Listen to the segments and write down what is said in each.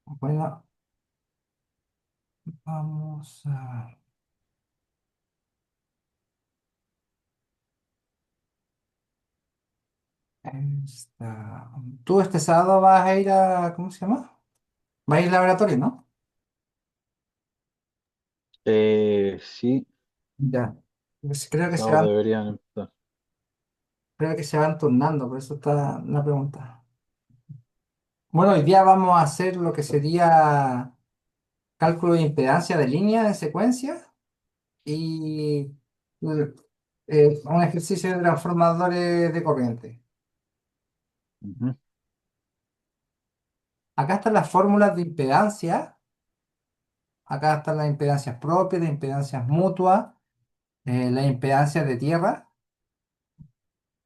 Bueno, vamos a esta. Tú este sábado vas a ir a, ¿cómo se llama? Vas a ir al laboratorio, ¿no? Sí, Ya. Pues sábado deberían empezar. creo que se van turnando, por eso está la pregunta. Bueno, hoy día vamos a hacer lo que sería cálculo de impedancia de línea de secuencia y eh, un ejercicio de transformadores de corriente. Ujú, Acá están las fórmulas de impedancia. Acá están las impedancias propias, las impedancias mutuas, las impedancias de tierra.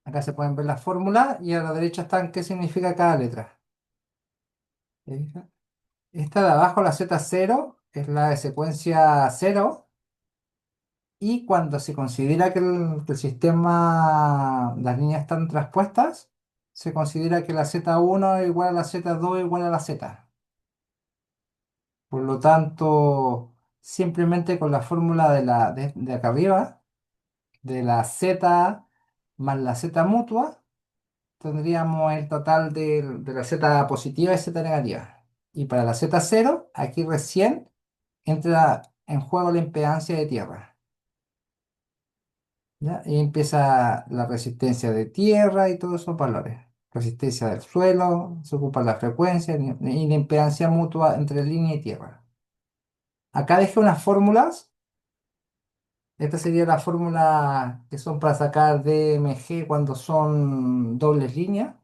Acá se pueden ver las fórmulas y a la derecha están qué significa cada letra. ¿Se fija? Esta de abajo, la Z0, es la de secuencia cero. Y cuando se considera que el sistema, las líneas están transpuestas, se considera que la Z1 es igual a la Z2 es igual a la Z. Por lo tanto, simplemente con la fórmula de acá arriba, de la Z más la Z mutua, tendríamos el total de la Z positiva y Z negativa. Y para la Z0, aquí recién entra en juego la impedancia de tierra. ¿Ya? Y empieza la resistencia de tierra y todos esos valores. Resistencia del suelo, se ocupa la frecuencia y la impedancia mutua entre línea y tierra. Acá dejé unas fórmulas. Esta sería la fórmula que son para sacar DMG cuando son dobles líneas.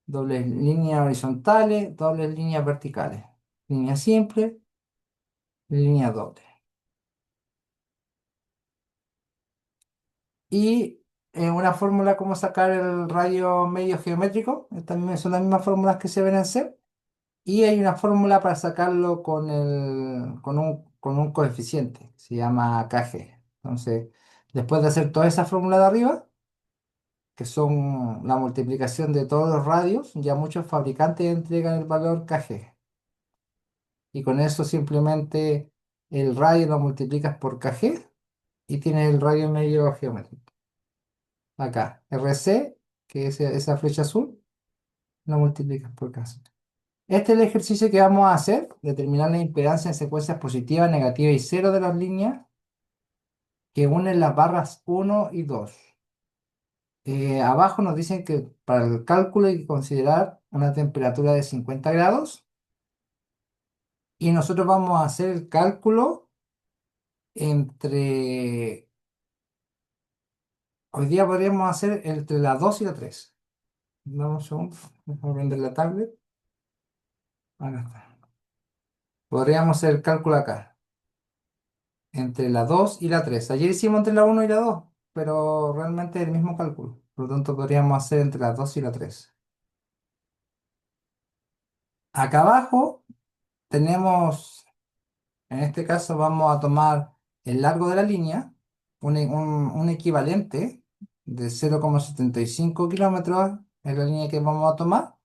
Dobles líneas horizontales, dobles líneas verticales. Línea simple, línea doble. Y una fórmula como sacar el radio medio geométrico. También son las mismas fórmulas que se ven en C. Y hay una fórmula para sacarlo con un coeficiente. Se llama KG. Entonces, después de hacer toda esa fórmula de arriba, que son la multiplicación de todos los radios, ya muchos fabricantes entregan el valor KG. Y con eso simplemente el radio lo multiplicas por kg y tienes el radio medio geométrico. Acá, RC, que es esa flecha azul, lo multiplicas por kg. Este es el ejercicio que vamos a hacer, determinar la impedancia en secuencias positivas, negativas y cero de las líneas que unen las barras uno y 2. Abajo nos dicen que para el cálculo hay que considerar una temperatura de 50 grados y nosotros vamos a hacer el cálculo entre. Hoy día podríamos hacer entre la 2 y la 3. Dame un segundo, déjame prender la tablet. Acá está. Podríamos hacer el cálculo acá, entre la 2 y la 3. Ayer hicimos entre la uno y la 2, pero realmente es el mismo cálculo. Por lo tanto, podríamos hacer entre la 2 y la 3. Acá abajo tenemos, en este caso vamos a tomar el largo de la línea, un equivalente de 0,75 kilómetros es la línea que vamos a tomar.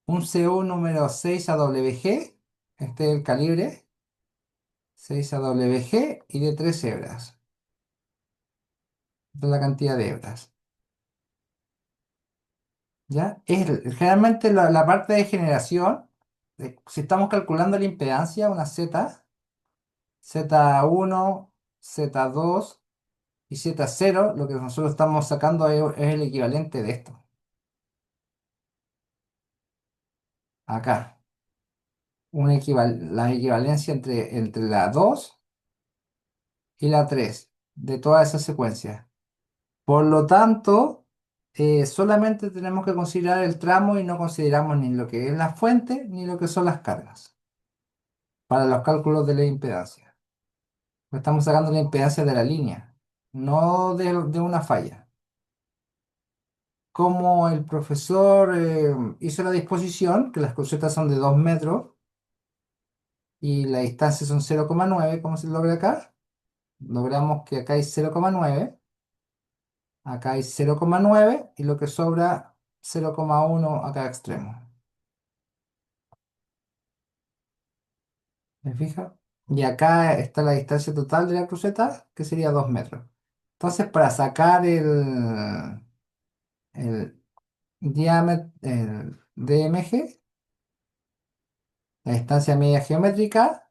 Un CO número 6AWG, este es el calibre, 6AWG y de 3 hebras. Esta es la cantidad de hebras. ¿Ya? Generalmente la parte de generación, si estamos calculando la impedancia, una Z, Z1, Z2 y Z0, lo que nosotros estamos sacando es el equivalente de esto. Acá, la equivalencia entre la 2 y la 3 de toda esa secuencia. Por lo tanto, solamente tenemos que considerar el tramo y no consideramos ni lo que es la fuente ni lo que son las cargas para los cálculos de la impedancia. Estamos sacando la impedancia de la línea, no de una falla. Como el profesor hizo la disposición, que las crucetas son de 2 metros y la distancia son 0,9, ¿cómo se logra acá? Logramos que acá hay 0,9. Acá hay 0,9 y lo que sobra 0,1 a cada extremo. ¿Me fijas? Y acá está la distancia total de la cruceta, que sería 2 metros. Entonces, para sacar el diámetro, el DMG, la distancia media geométrica,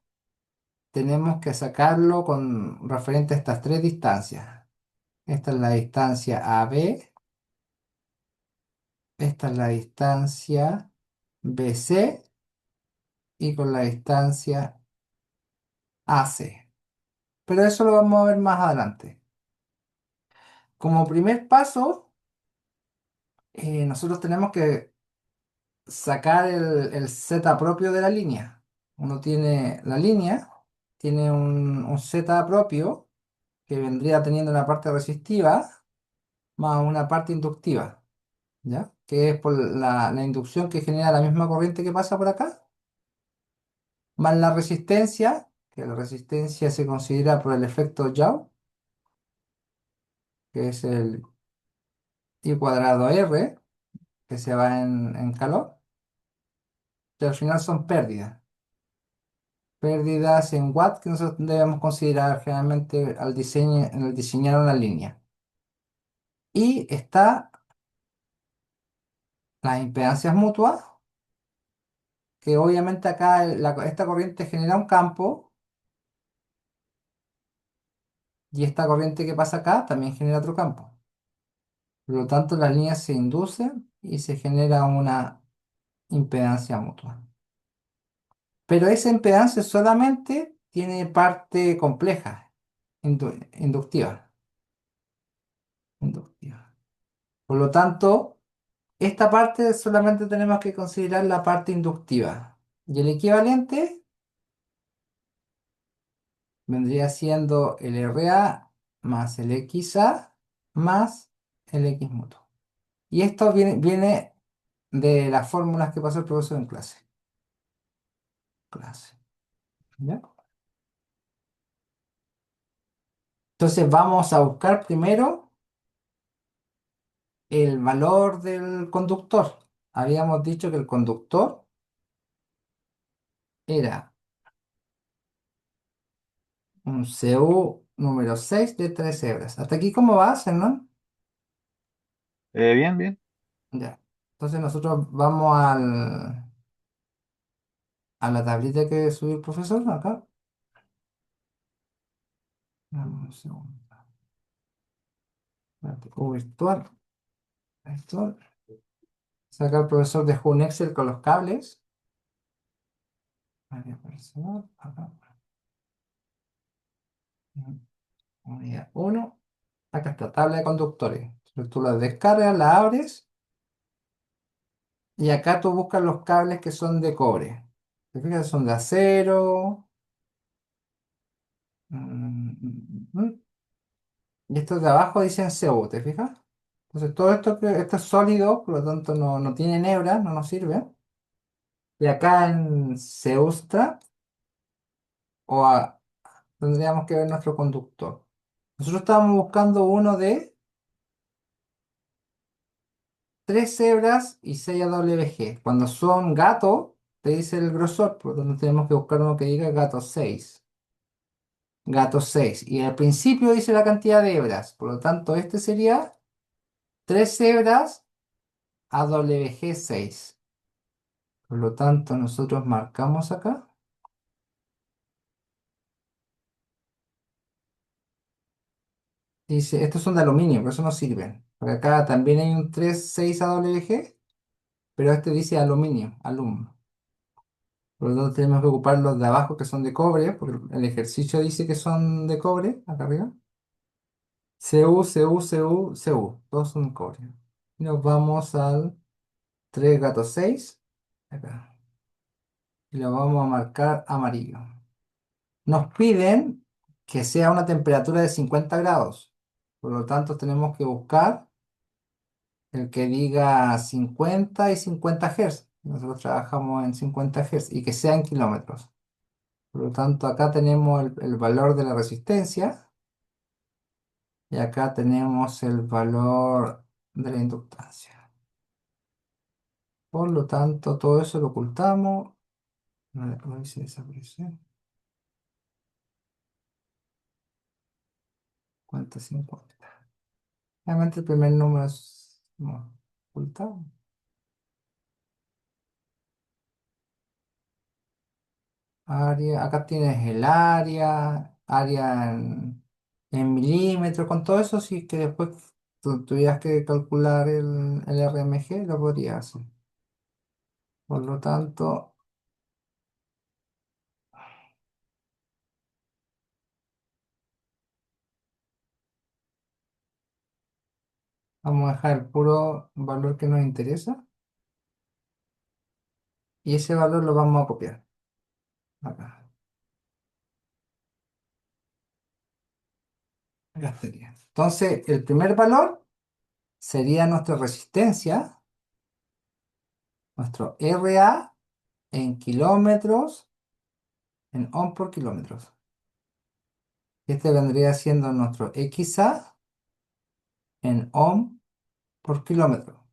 tenemos que sacarlo con referente a estas tres distancias. Esta es la distancia AB, esta es la distancia BC y con la distancia AC. Pero eso lo vamos a ver más adelante. Como primer paso, nosotros tenemos que sacar el Z propio de la línea. Uno tiene la línea, tiene un Z propio que vendría teniendo una parte resistiva más una parte inductiva, ¿ya? Que es por la inducción que genera la misma corriente que pasa por acá, más la resistencia, que la resistencia se considera por el efecto Joule, que es el I cuadrado R, que se va en calor, que al final son pérdidas. Pérdidas en watts que nosotros debemos considerar generalmente al diseñar una línea. Y está las impedancias mutuas, que obviamente acá esta corriente genera un campo y esta corriente que pasa acá también genera otro campo. Por lo tanto, las líneas se inducen y se genera una impedancia mutua. Pero esa impedancia solamente tiene parte compleja, inductiva. Inductiva. Por lo tanto, esta parte solamente tenemos que considerar la parte inductiva. Y el equivalente vendría siendo el RA más el XA más el X mutuo. Y esto viene de las fórmulas que pasó el profesor en clase. Clase. ¿Ya? Entonces vamos a buscar primero el valor del conductor. Habíamos dicho que el conductor era un CU número 6 de 3 hebras. ¿Hasta aquí cómo va, Hernán? Bien, bien. Ya. Entonces nosotros vamos a la tablita que subió el profesor acá. Dame un segundo. Espérate. Virtual. Virtual. Saca el profesor dejó un Excel con los cables. Área personal. Acá. Unidad 1. Acá está, tabla de conductores. Entonces tú la descargas, la abres y acá tú buscas los cables que son de cobre. ¿Te fijas? Son de acero. Y estos de abajo dicen CO, ¿te fijas? Entonces todo esto es sólido, por lo tanto no tiene hebra, no nos sirve. Y acá en Ceustra o tendríamos que ver nuestro conductor. Nosotros estábamos buscando uno de 3 hebras y 6 AWG. Cuando son gato, te dice el grosor, por lo tanto tenemos que buscar uno que diga gato 6. Gato 6. Y al principio dice la cantidad de hebras. Por lo tanto, este sería 3 hebras AWG 6. Por lo tanto, nosotros marcamos acá. Dice, estos son de aluminio, por eso no sirven. Porque acá también hay un 3,6 AWG, pero este dice aluminio, alum. Por lo tanto, tenemos que ocupar los de abajo que son de cobre, porque el ejercicio dice que son de cobre, acá arriba. Cu, Cu, Cu, Cu, todos son cobre. Y nos vamos al 3 gato 6, acá. Y lo vamos a marcar amarillo. Nos piden que sea una temperatura de 50 grados. Por lo tanto, tenemos que buscar el que diga 50 y 50 Hz. Nosotros trabajamos en 50 Hz y que sea en kilómetros. Por lo tanto, acá tenemos el valor de la resistencia y acá tenemos el valor de la inductancia. Por lo tanto, todo eso lo ocultamos. No, no dice desaparecer. 50. Realmente el primer número es no, ocultado. Área, acá tienes el área en milímetros, con todo eso, sí que después tú tuvieras que calcular el RMG, lo podrías hacer. Por lo tanto, vamos a dejar el puro valor que nos interesa y ese valor lo vamos a copiar acá. Acá estaría. Entonces, el primer valor sería nuestra resistencia, nuestro RA en kilómetros, en ohm por kilómetros. Este vendría siendo nuestro XA en ohm por kilómetro.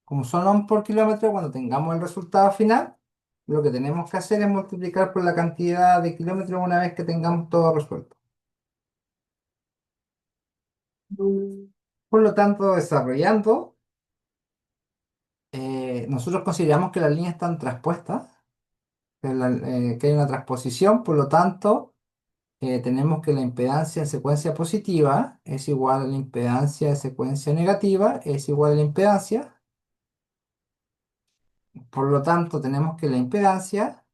Como son ohm por kilómetro, cuando tengamos el resultado final, lo que tenemos que hacer es multiplicar por la cantidad de kilómetros una vez que tengamos todo resuelto. Por lo tanto, desarrollando, nosotros consideramos que las líneas están transpuestas, que hay una transposición, por lo tanto, tenemos que la impedancia en secuencia positiva es igual a la impedancia en secuencia negativa, es igual a la impedancia. Por lo tanto, tenemos que la impedancia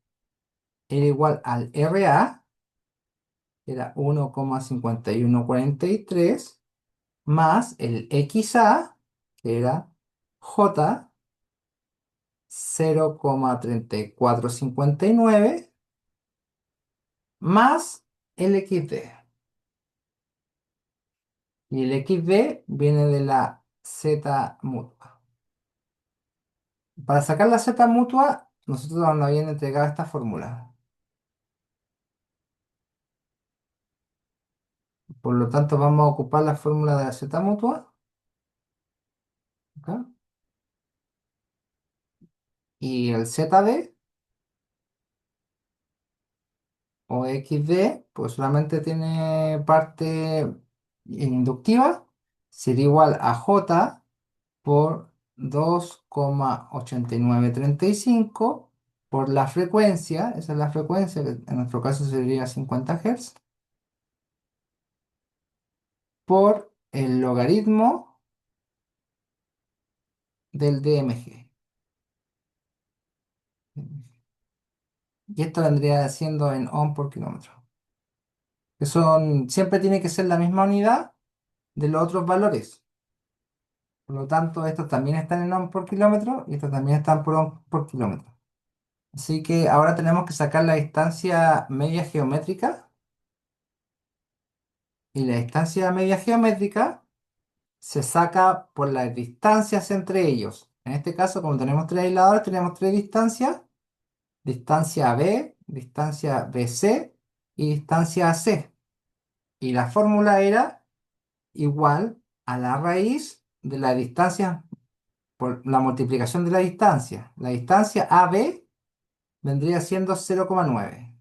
era igual al RA, era 1,5143, más el XA, que era J, 0,3459, más el XD. Y el XD viene de la Z mutua. Para sacar la Z mutua, nosotros nos habían entregado esta fórmula. Por lo tanto, vamos a ocupar la fórmula de la Z mutua. Acá. Y el ZD o XD, pues solamente tiene parte inductiva, sería igual a J por 2,8935 por la frecuencia, esa es la frecuencia, que en nuestro caso sería 50 Hz, por el logaritmo del DMG. Y esto vendría siendo en ohm por kilómetro. Que son, siempre tiene que ser la misma unidad de los otros valores. Por lo tanto, estos también están en ohm por kilómetro y estos también están por ohm por kilómetro. Así que ahora tenemos que sacar la distancia media geométrica y la distancia media geométrica se saca por las distancias entre ellos. En este caso, como tenemos tres aisladores, tenemos tres distancias: distancia B, distancia BC y distancia AC. Y la fórmula era igual a la raíz de la distancia por la multiplicación de la distancia. La distancia AB vendría siendo 0,9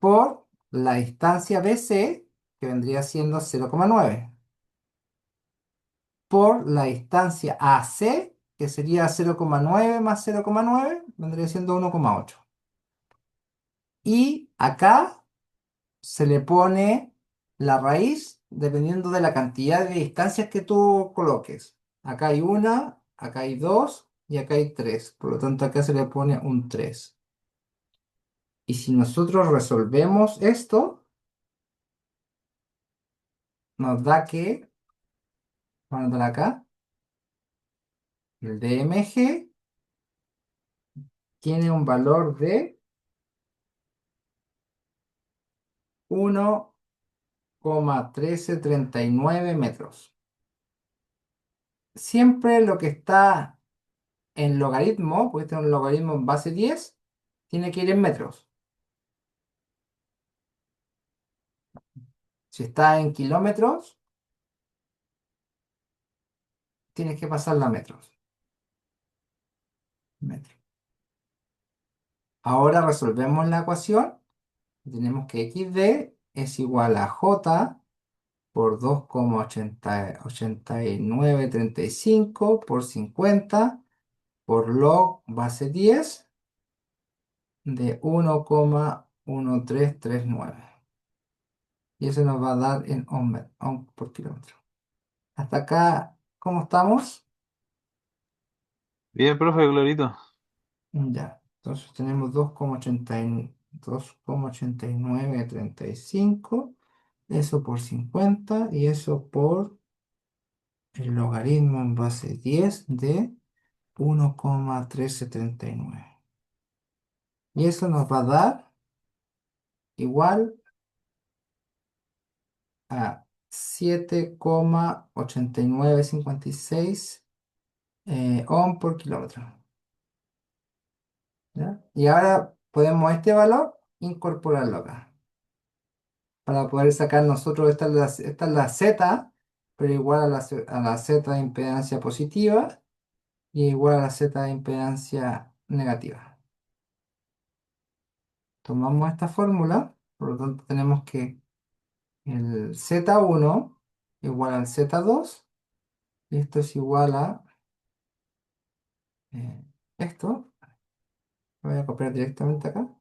por la distancia BC, que vendría siendo 0,9 por la distancia AC, que sería 0,9 más 0,9, vendría siendo 1,8. Y acá se le pone la raíz dependiendo de la cantidad de distancias que tú coloques. Acá hay una, acá hay dos y acá hay tres. Por lo tanto, acá se le pone un 3. Y si nosotros resolvemos esto, nos da que, vamos a anotar acá, el DMG tiene un valor de 1,1339 metros. Siempre lo que está en logaritmo, porque este es un logaritmo en base 10, tiene que ir en metros. Si está en kilómetros, tienes que pasarla a metros. Metro. Ahora resolvemos la ecuación. Tenemos que XD es igual a J por 2,8935 por 50 por log base 10 de 1,1339. Y eso nos va a dar en ohm por kilómetro. Hasta acá, ¿cómo estamos? Bien, profe, Glorito. Ya. Entonces tenemos 2,8935. Eso por 50 y eso por el logaritmo en base 10 de 1,1339. Y eso nos va a dar igual a 7,8956 ohm por kilómetro. ¿Ya? Y ahora podemos este valor incorporarlo acá. Para poder sacar nosotros, esta es la Z, pero igual a la Z de impedancia positiva y igual a la Z de impedancia negativa. Tomamos esta fórmula, por lo tanto tenemos que el Z1 igual al Z2, y esto es igual a esto. Lo voy a copiar directamente acá.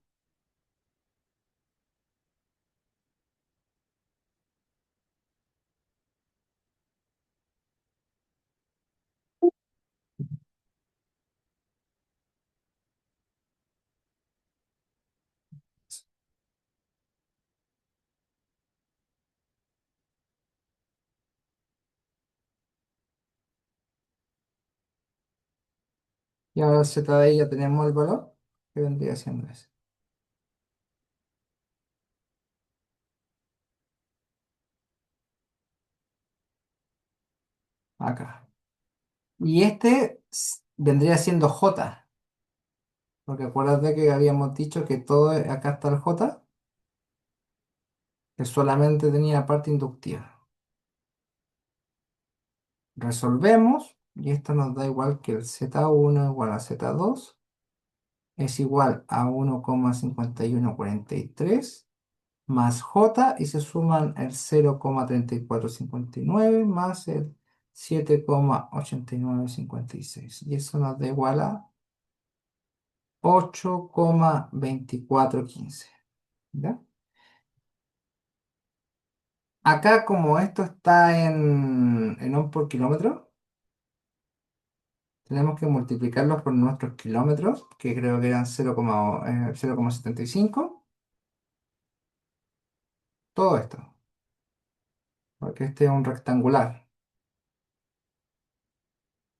Y ahora Z de I ya tenemos el valor que vendría siendo ese. Acá. Y este vendría siendo J. Porque acuérdate que habíamos dicho que todo, acá está el J, que solamente tenía parte inductiva. Resolvemos y esto nos da igual que el Z1 igual a Z2 es igual a 1,5143 más J y se suman el 0,3459 más el 7,8956. Y eso nos da igual a 8,2415. ¿Ya? Acá, como esto está en ohm por kilómetro, tenemos que multiplicarlos por nuestros kilómetros, que creo que eran 0,75. Todo esto, porque este es un rectangular.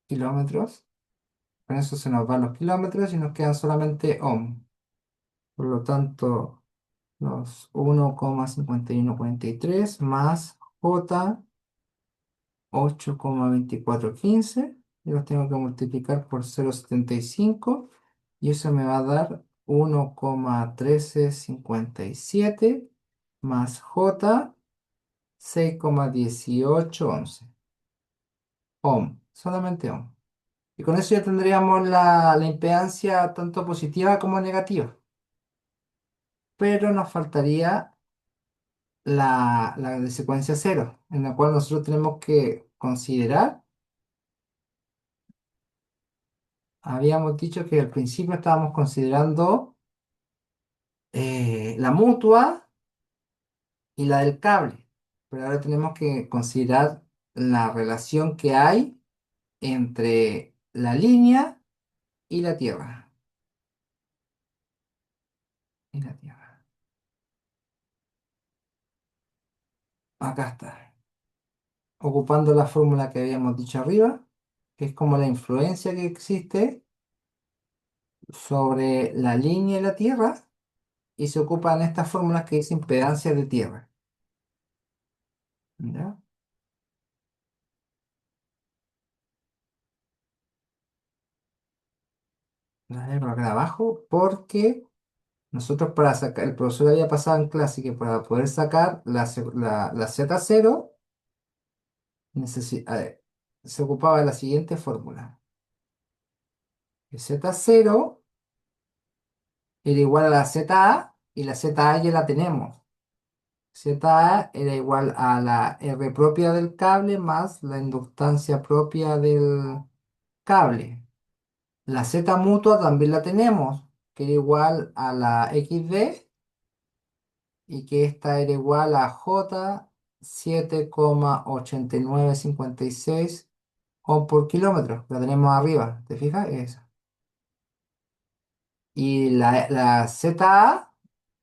Kilómetros. Con eso se nos van los kilómetros y nos quedan solamente ohm. Por lo tanto, los 1,5143 más J 8,2415 y los tengo que multiplicar por 0,75 y eso me va a dar 1,1357 más J 6,1811 ohm, solamente ohm. Y con eso ya tendríamos la impedancia tanto positiva como negativa, pero nos faltaría la de secuencia cero, en la cual nosotros tenemos que considerar. Habíamos dicho que al principio estábamos considerando la mutua y la del cable, pero ahora tenemos que considerar la relación que hay entre la línea y la tierra. Y la tierra. Acá está. Ocupando la fórmula que habíamos dicho arriba, que es como la influencia que existe sobre la línea y la tierra, y se ocupan estas fórmulas que dicen impedancia de tierra. ¿Ya? La dejo acá abajo porque nosotros para sacar, el profesor había pasado en clase que para poder sacar la Z0 se ocupaba de la siguiente fórmula. Que Z0 era igual a la ZA y la ZA ya la tenemos. ZA era igual a la R propia del cable más la inductancia propia del cable. La Z mutua también la tenemos, que era igual a la XD y que esta era igual a J 7,8956 ohm por kilómetro. La tenemos arriba, ¿te fijas? Esa. Y la ZA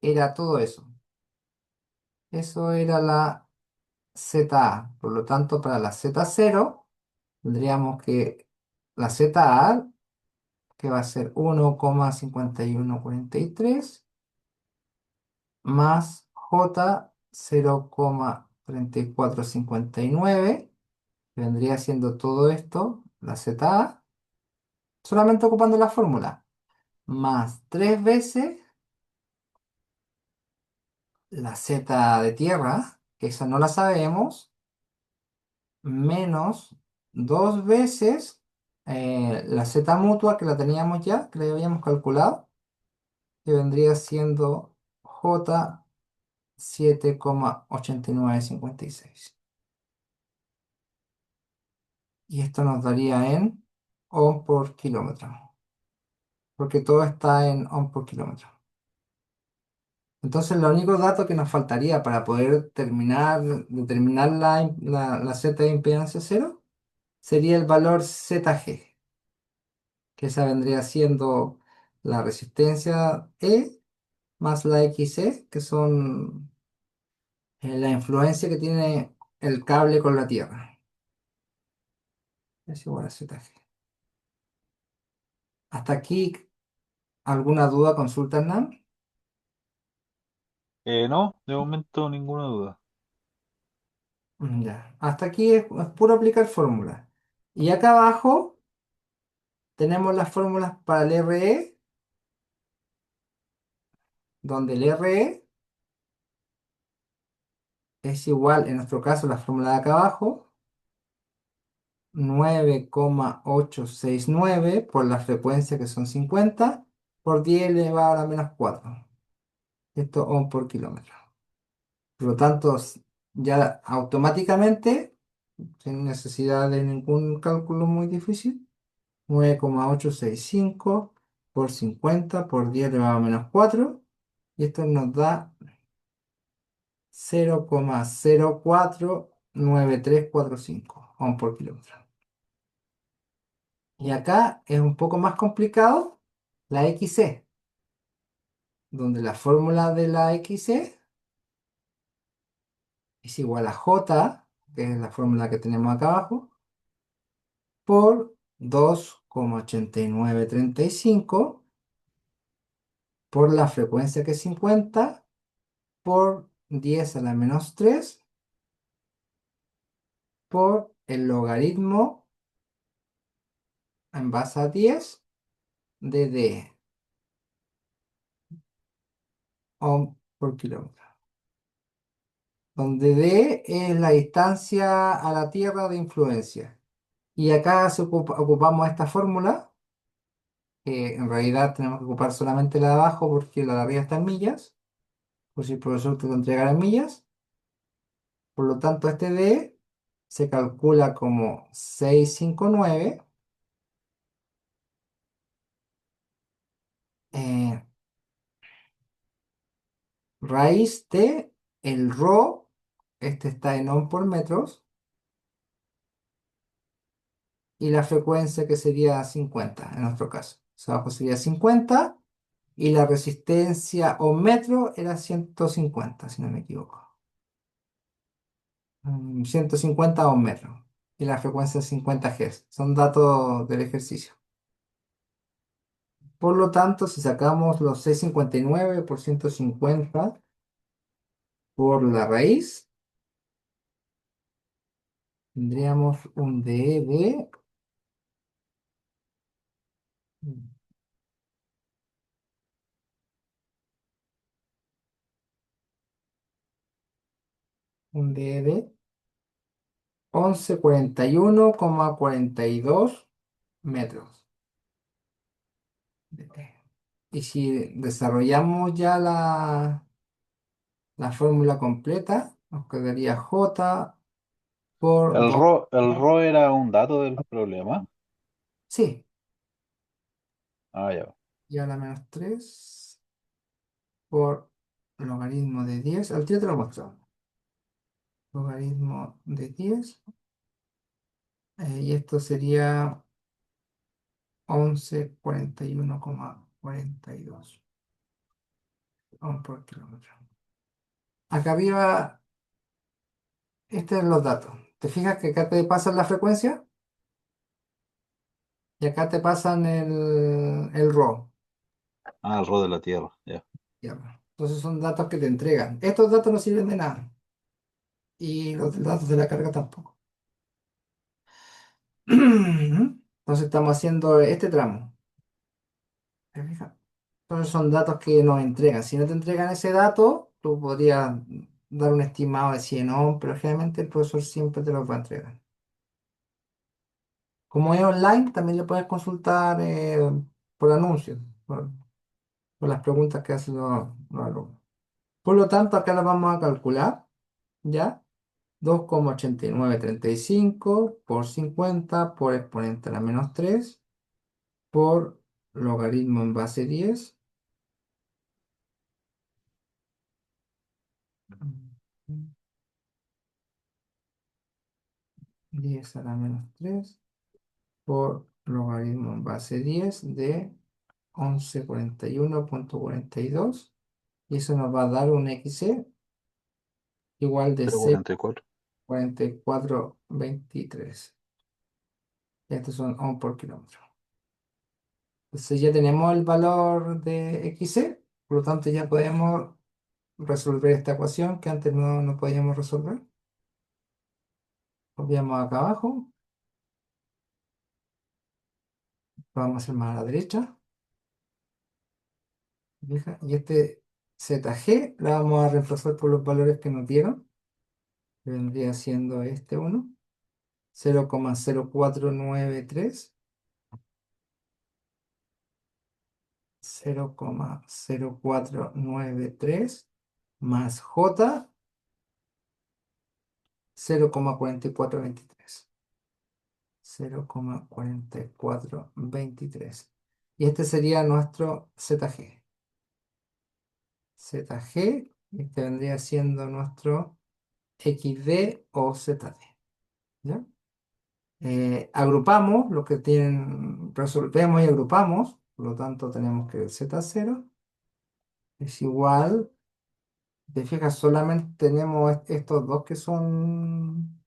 era todo eso. Eso era la ZA. Por lo tanto, para la Z0 tendríamos que la ZA, que va a ser 1,5143 más J 0,3459, que vendría siendo todo esto, la ZA, solamente ocupando la fórmula, más 3 veces la Z de tierra, que esa no la sabemos, menos 2 veces la Z mutua, que la teníamos ya, que la habíamos calculado, que vendría siendo J 7,8956. Y esto nos daría en ohm por kilómetro, porque todo está en ohm por kilómetro. Entonces, el único dato que nos faltaría para poder determinar la Z de impedancia cero sería el valor ZG, que esa vendría siendo la resistencia E más la XE, que son la influencia que tiene el cable con la Tierra. Es igual a ZG. ¿Hasta aquí alguna duda, consulta, Hernán? No, de momento ninguna duda. Ya. Hasta aquí es puro aplicar fórmulas. Y acá abajo tenemos las fórmulas para el RE, donde el RE es igual, en nuestro caso, la fórmula de acá abajo, 9,869 por la frecuencia que son 50 por 10 elevado a la menos 4. Esto ohm por kilómetro. Por lo tanto, ya automáticamente, sin necesidad de ningún cálculo muy difícil, 9,865 por 50 por 10 elevado a menos 4. Y esto nos da 0,049345 ohm por kilómetro. Y acá es un poco más complicado la XC, donde la fórmula de la XC es igual a J, que es la fórmula que tenemos acá abajo, por 2,8935 por la frecuencia que es 50 por 10 a la menos 3 por el logaritmo en base a 10 de D ohm por kilómetro, donde D es la distancia a la Tierra de influencia. Y acá ocupamos esta fórmula, que en realidad tenemos que ocupar solamente la de abajo porque la de arriba está en millas, por si el profesor te lo entregara en millas. Por lo tanto, este D se calcula como 659 eh, raíz de el ρ, este está en ohm por metros, y la frecuencia que sería 50 en nuestro caso. O sea, abajo sería 50 y la resistencia o metro era 150 si no me equivoco. 150 o metro. Y la frecuencia es 50 Hz. Son datos del ejercicio. Por lo tanto, si sacamos los 659 por 150 por la raíz, tendríamos un D de un D de 1141,42 metros. Y si desarrollamos ya la fórmula completa, nos quedaría J por El 2. ro, el ro era un dato del problema. Sí, Ah, ya. y a la menos 3 por logaritmo de 10. Al tiro te lo muestro. Logaritmo de 10. Y esto sería 1141,42 ohm por kilómetro. Acá arriba, estos son los datos. ¿Te fijas que acá te pasan la frecuencia? Y acá te pasan el RAW. Ah, el ro de la Tierra, ya. Ya, pues. Entonces son datos que te entregan. Estos datos no sirven de nada. Y los datos de la carga tampoco. Entonces estamos haciendo este tramo. ¿Te fijas? Entonces son datos que nos entregan. Si no te entregan ese dato, tú podrías dar un estimado de 100 ohm, pero generalmente el profesor siempre te lo va a entregar. Como es online, también le puedes consultar por anuncios, por las preguntas que hacen los alumnos. Por lo tanto, acá lo vamos a calcular, ¿ya? 2,8935 por 50 por exponente a la menos 3 por logaritmo en base 10 10 a la menos 3 por logaritmo en base 10 de 1141,42 y eso nos va a dar un XC igual de 0,44. 0,4423. Estos son ohm por kilómetro. Entonces ya tenemos el valor de XC, por lo tanto ya podemos resolver esta ecuación que antes no podíamos resolver. Copiamos acá abajo, vamos a hacer más a la derecha, ¿fija? Y este ZG lo vamos a reemplazar por los valores que nos dieron, que vendría siendo este uno, 0,0493, 0,0493 más J, 0,4423. 0,4423. Y este sería nuestro ZG. ZG, este vendría siendo nuestro XD o ZD. ¿Ya? Agrupamos lo que tienen, resolvemos y agrupamos, por lo tanto tenemos que el Z0 es igual, te fijas, solamente tenemos estos dos que son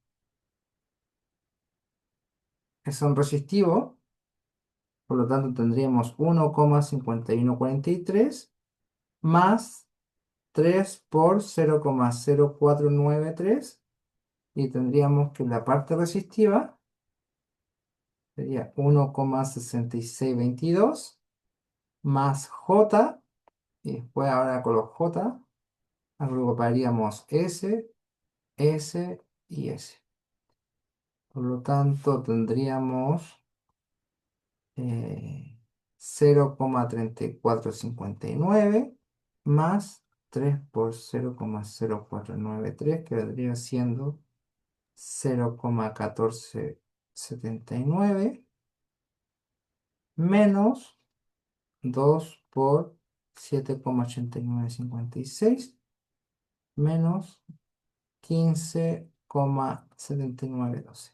resistivos, por lo tanto tendríamos 1,5143 más 3 por 0,0493 y tendríamos que la parte resistiva sería 1,6622 más J y después ahora con los J agruparíamos S, S y S. Por lo tanto tendríamos 0,3459 más 3 por 0,0493 que vendría siendo 0,1479 menos 2 por 7,8956 menos 15,7912.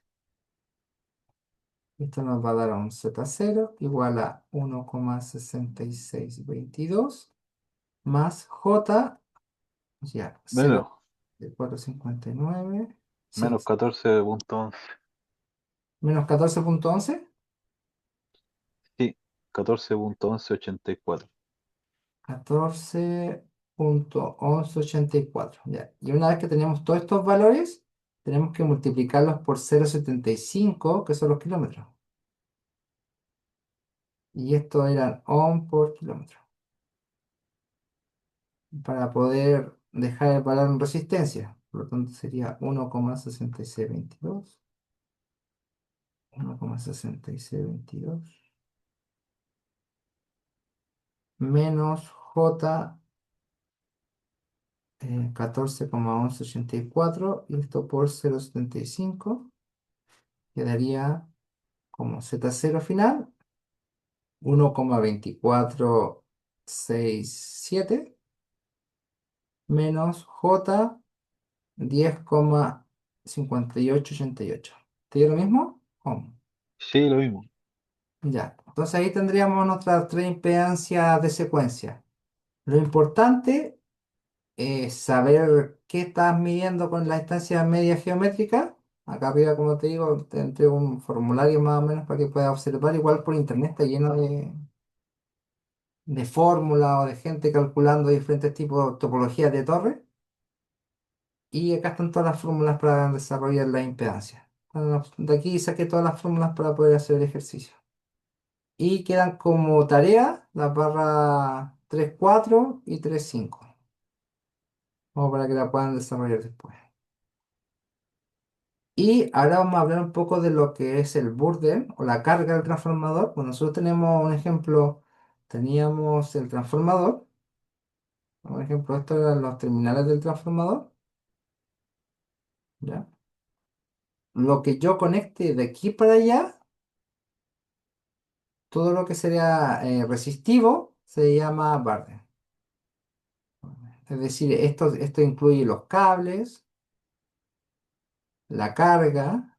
Esto nos va a dar un Z0 igual a 1,6622 más J, ya, Menos, 0,459, sí, menos 14,11. menos 14,11. Sí, 14,1184. 14,1184. Ya. Y una vez que tenemos todos estos valores, tenemos que multiplicarlos por 0,75, que son los kilómetros. Y esto eran ohm por kilómetro. Para poder dejar el valor en resistencia. Por lo tanto, sería 1,6622. 1,6622 menos J 14,1184 y esto por 0,75 quedaría como Z0 final 1,2467 menos J 10,5888. ¿Te dio lo mismo? ¿Cómo? Sí, lo mismo. Ya. Entonces ahí tendríamos nuestras tres impedancias de secuencia. Lo importante es saber qué estás midiendo con la distancia media geométrica. Acá arriba, como te digo, te entrego un formulario más o menos para que puedas observar. Igual por internet está lleno de fórmulas o de gente calculando diferentes tipos de topologías de torres. Y acá están todas las fórmulas para desarrollar la impedancia. Bueno, de aquí saqué todas las fórmulas para poder hacer el ejercicio. Y quedan como tarea las barras 3,4 y 3,5. Como para que la puedan desarrollar después. Y ahora vamos a hablar un poco de lo que es el burden o la carga del transformador. Bueno, nosotros tenemos un ejemplo, teníamos el transformador. Por ejemplo, estos eran los terminales del transformador. ¿Ya? Lo que yo conecte de aquí para allá, todo lo que sería resistivo, se llama burden. Es decir, esto incluye los cables, la carga,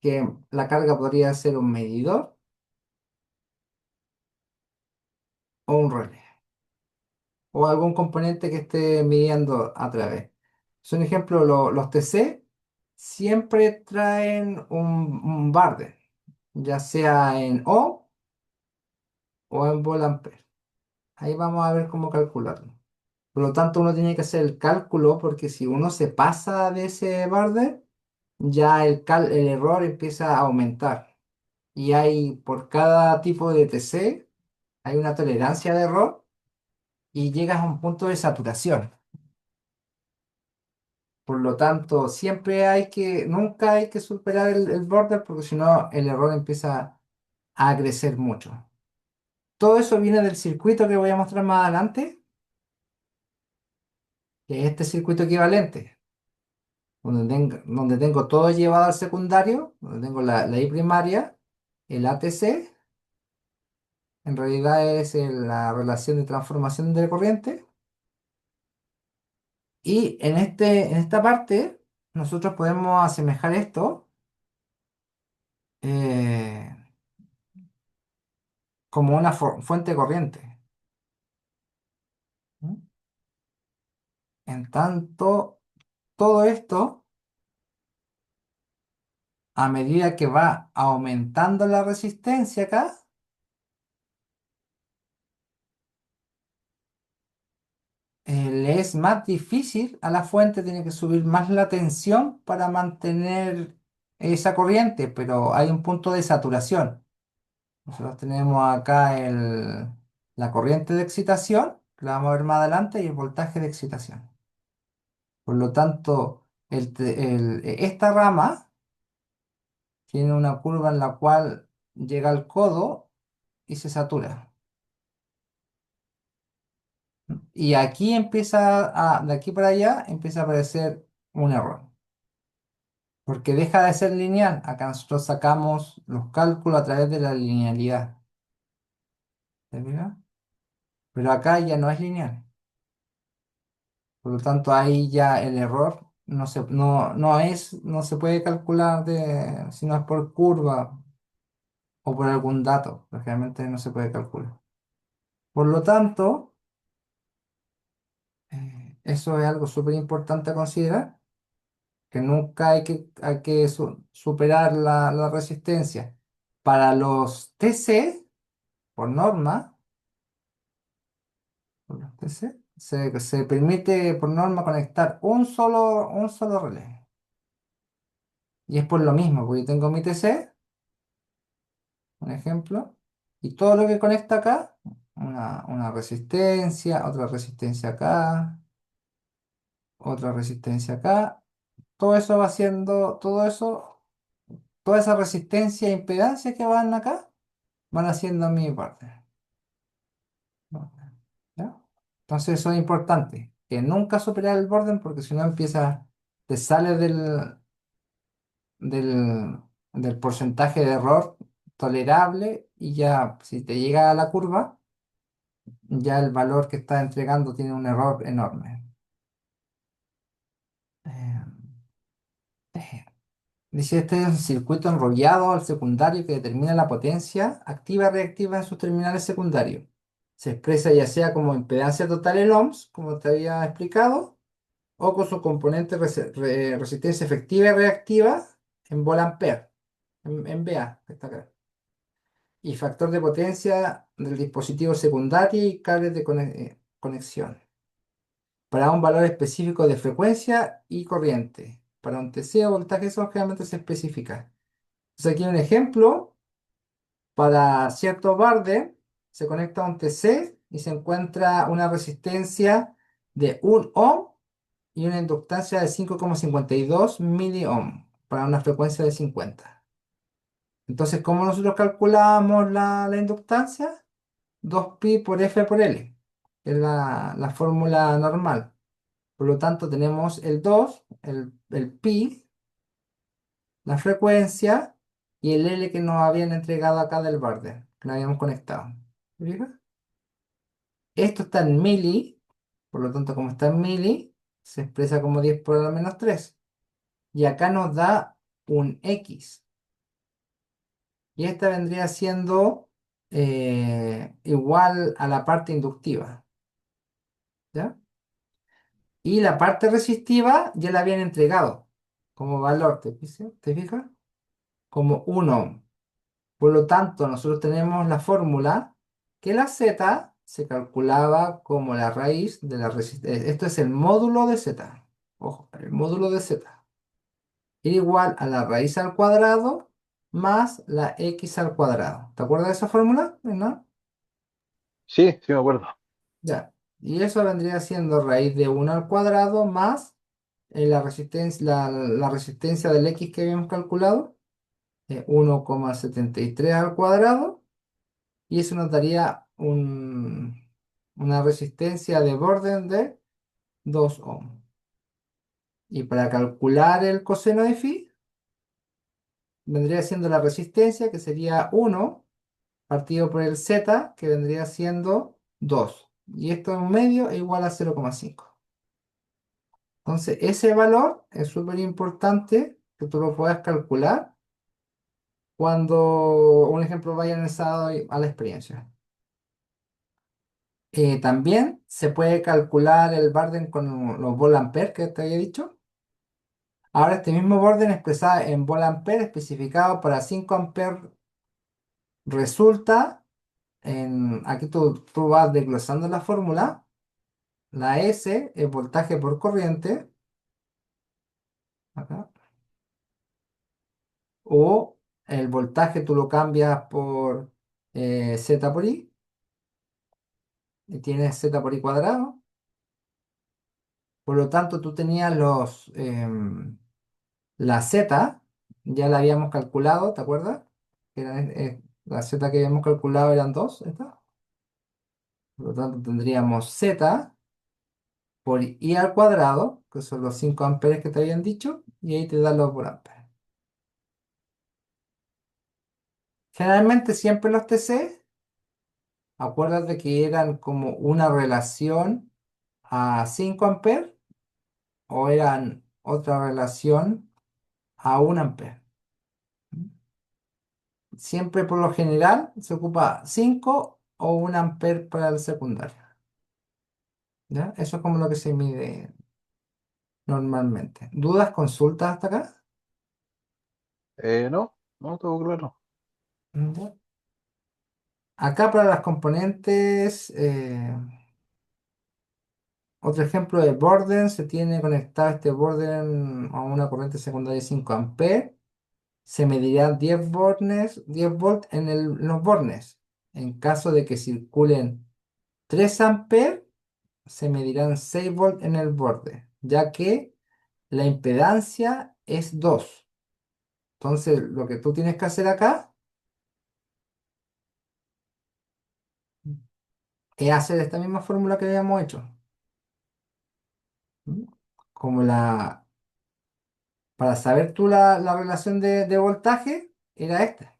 que la carga podría ser un medidor o un relé, o algún componente que esté midiendo a través. Son ejemplo, los TC siempre traen un barde, ya sea en ohm o en volt-ampere. Ahí vamos a ver cómo calcularlo. Por lo tanto, uno tiene que hacer el cálculo porque si uno se pasa de ese barde, ya el error empieza a aumentar. Y hay, por cada tipo de TC, hay una tolerancia de error y llegas a un punto de saturación. Por lo tanto, nunca hay que superar el border porque si no el error empieza a crecer mucho. Todo eso viene del circuito que voy a mostrar más adelante, que es este circuito equivalente, donde tengo todo llevado al secundario, donde tengo la I primaria, el ATC, en realidad es la relación de transformación de corriente, y en esta parte nosotros podemos asemejar esto eh, como una fuente de corriente. ¿Mm? En tanto, todo esto, a medida que va aumentando la resistencia acá, le es más difícil a la fuente, tiene que subir más la tensión para mantener esa corriente, pero hay un punto de saturación. Nosotros tenemos acá la corriente de excitación, que la vamos a ver más adelante, y el voltaje de excitación. Por lo tanto, esta rama tiene una curva en la cual llega al codo y se satura. Y aquí de aquí para allá empieza a aparecer un error. Porque deja de ser lineal. Acá nosotros sacamos los cálculos a través de la linealidad. ¿Te fijas? Pero acá ya no es lineal. Por lo tanto, ahí ya el error no se puede calcular si no es por curva o por algún dato. Porque realmente no se puede calcular. Por lo tanto, eso es algo súper importante a considerar, que nunca hay que superar la resistencia. Para los TC, por norma, por los TC, se permite por norma conectar un solo relé. Y es por lo mismo, porque yo tengo mi TC, un ejemplo, y todo lo que conecta acá, una resistencia, otra resistencia acá, todo eso, toda esa resistencia e impedancia que van acá, van haciendo mi parte. ¿Ya? Entonces eso es importante, que nunca superar el borde porque si no empieza, te sale del, del porcentaje de error tolerable y ya si te llega a la curva, ya el valor que está entregando tiene un error enorme. Eh, Dice, este es un circuito enrollado al secundario que determina la potencia activa y reactiva en sus terminales secundarios. Se expresa ya sea como impedancia total en ohms, como te había explicado, o con su componente resistencia efectiva y reactiva en volt-ampere, en VA, que está acá. Y factor de potencia del dispositivo secundario y cables de conexión. Para un valor específico de frecuencia y corriente. Para un TC o voltaje, eso generalmente se especifica. Entonces aquí un ejemplo, para cierto barde se conecta a un TC y se encuentra una resistencia de 1 ohm y una inductancia de 5,52 miliohm para una frecuencia de 50. Entonces, ¿cómo nosotros calculamos la inductancia? 2pi por F por L, que es la fórmula normal. Por lo tanto, tenemos el 2, el pi, la frecuencia y el L que nos habían entregado acá del border, que nos habíamos conectado. ¿Me fijas? Esto está en mili, por lo tanto, como está en mili, se expresa como 10 por la menos 3. Y acá nos da un X. Y esta vendría siendo igual a la parte inductiva. ¿Ya? Y la parte resistiva ya la habían entregado como valor, ¿te fijas? Como 1 ohm. Por lo tanto, nosotros tenemos la fórmula que la Z se calculaba como la raíz de la resistencia. Esto es el módulo de Z. Ojo, el módulo de Z. Era igual a la raíz al cuadrado más la X al cuadrado. ¿Te acuerdas de esa fórmula? ¿No? Sí, sí me acuerdo. Ya. Y eso vendría siendo raíz de 1 al cuadrado más la resistencia del X que habíamos calculado, 1,73 al cuadrado. Y eso nos daría una resistencia de orden de 2 ohms. Y para calcular el coseno de phi, vendría siendo la resistencia, que sería 1 partido por el z, que vendría siendo 2. Y esto en medio es igual a 0,5. Entonces, ese valor es súper importante que tú lo puedas calcular cuando, un ejemplo, vaya anexado a la experiencia. También se puede calcular el Barden con los volt que te había dicho. Ahora este mismo Barden expresado en volt especificado para 5 amperes resulta aquí tú vas desglosando la fórmula. La S es voltaje por corriente, acá, o el voltaje tú lo cambias por Z por I y tienes Z por I cuadrado. Por lo tanto, tú tenías la Z ya la habíamos calculado, ¿te acuerdas? La Z que habíamos calculado eran 2, ¿esta? Por lo tanto, tendríamos Z por I al cuadrado, que son los 5 amperes que te habían dicho, y ahí te dan los por amperes. Generalmente siempre los TC, acuérdate que eran como una relación a 5 amperes o eran otra relación a 1 amper. Siempre por lo general se ocupa 5 o 1 amper para el secundario. ¿Ya? Eso es como lo que se mide normalmente. ¿Dudas, consultas hasta acá? No, no, todo claro. Ya. Acá para las componentes, otro ejemplo de Borden, se tiene conectado este Borden a una corriente secundaria de 5 amperes. Se medirá 10 volts en los bornes. En caso de que circulen 3 amperes, se medirán 6 volts en el borde, ya que la impedancia es 2. Entonces, lo que tú tienes que hacer acá es hacer esta misma fórmula que habíamos hecho. ¿Mm? Como para saber tú la relación de voltaje, era esta.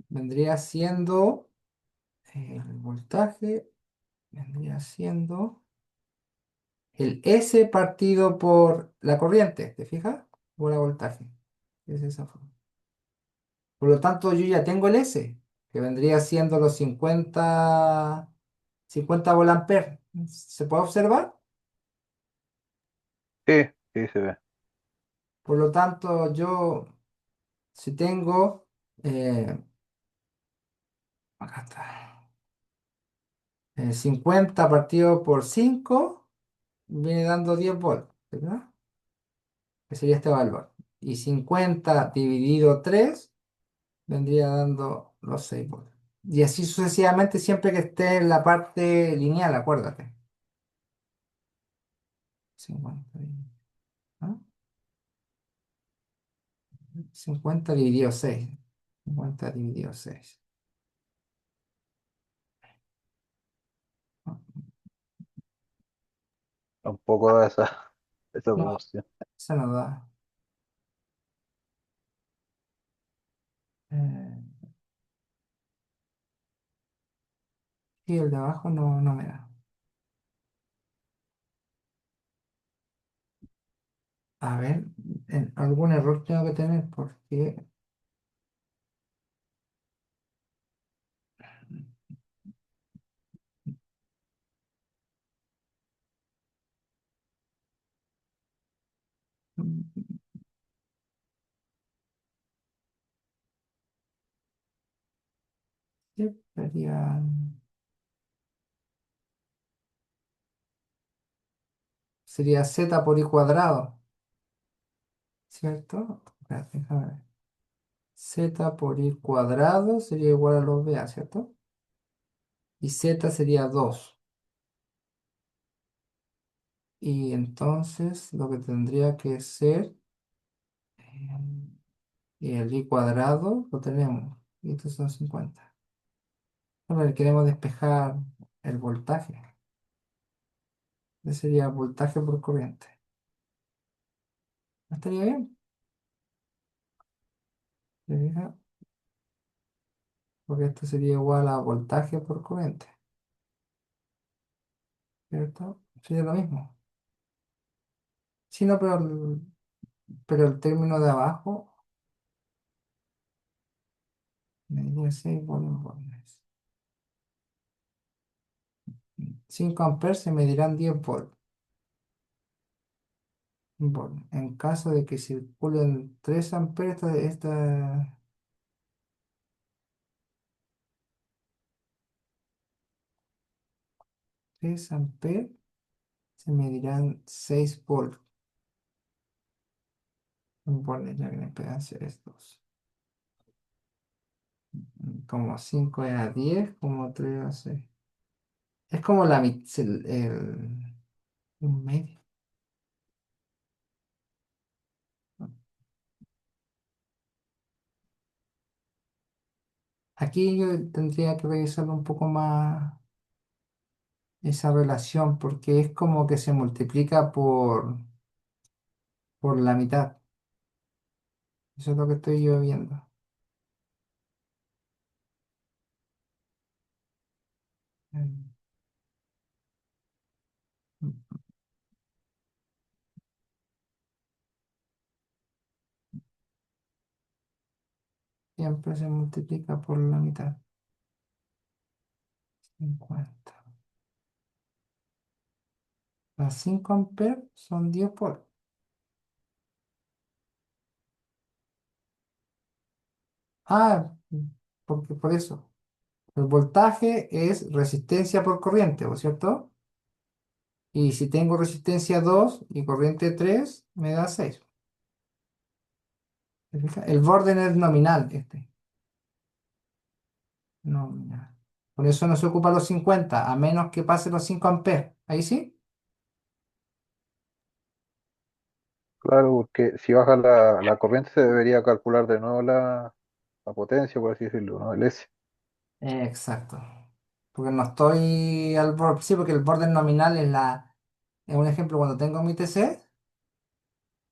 Vendría siendo el voltaje, vendría siendo el S partido por la corriente, ¿te fijas? Por la voltaje. Es esa forma. Por lo tanto, yo ya tengo el S, que vendría siendo los 50 volamperes. ¿Se puede observar? Sí, sí se ve. Por lo tanto, yo, si tengo, acá está, 50 partido por 5 viene dando 10 volts, ¿verdad? Que sería este valor. Y 50 dividido 3 vendría dando los 6 volts. Y así sucesivamente siempre que esté en la parte lineal, acuérdate. 50, ¿ah? 50 dividido 6. 50 dividido 6. Tampoco da esa No, proporción. esa no da. Eh, y el de abajo no me da. A ver, algún error tengo que tener porque mm, ¿qué sería z por i cuadrado, ¿cierto? Espérate, déjame ver. Z por i cuadrado sería igual a los BA, ¿cierto? Y z sería 2. Y entonces lo que tendría que ser, y el i cuadrado lo tenemos. Y estos son 50. A ver, queremos despejar el voltaje. Ese sería voltaje por corriente. ¿No estaría bien? ¿Se fija? Porque esto sería igual a voltaje por corriente, ¿cierto? Sería lo mismo. Sí, no, pero el término de abajo me diría 6 volts. 5 amperes se medirán 10 volts. En caso de que circulen 3 amperes, esta 3 amperes se medirán 6 volts. Bueno, ya que la impedancia es 2. Como 5 es a 10, como 3 a 6. Es como la mitad, un medio. Aquí yo tendría que revisar un poco más esa relación porque es como que se multiplica por la mitad. Eso es lo que estoy yo viendo. Mm, Siempre se multiplica por la mitad. 50. Las 5 amperes son 10 por. Ah, porque por eso. El voltaje es resistencia por corriente, ¿no es cierto? Y si tengo resistencia 2 y corriente 3 me da 6. ¿Te fijas? El Borden es nominal, este. Nominal. Por eso no se ocupa los 50 a menos que pase los 5 amperes. Ahí sí. Claro, porque si baja la corriente se debería calcular de nuevo la potencia, por así decirlo, ¿no? El S. Exacto. porque no estoy al borde, sí, porque el borde nominal es un ejemplo, cuando tengo mi TC,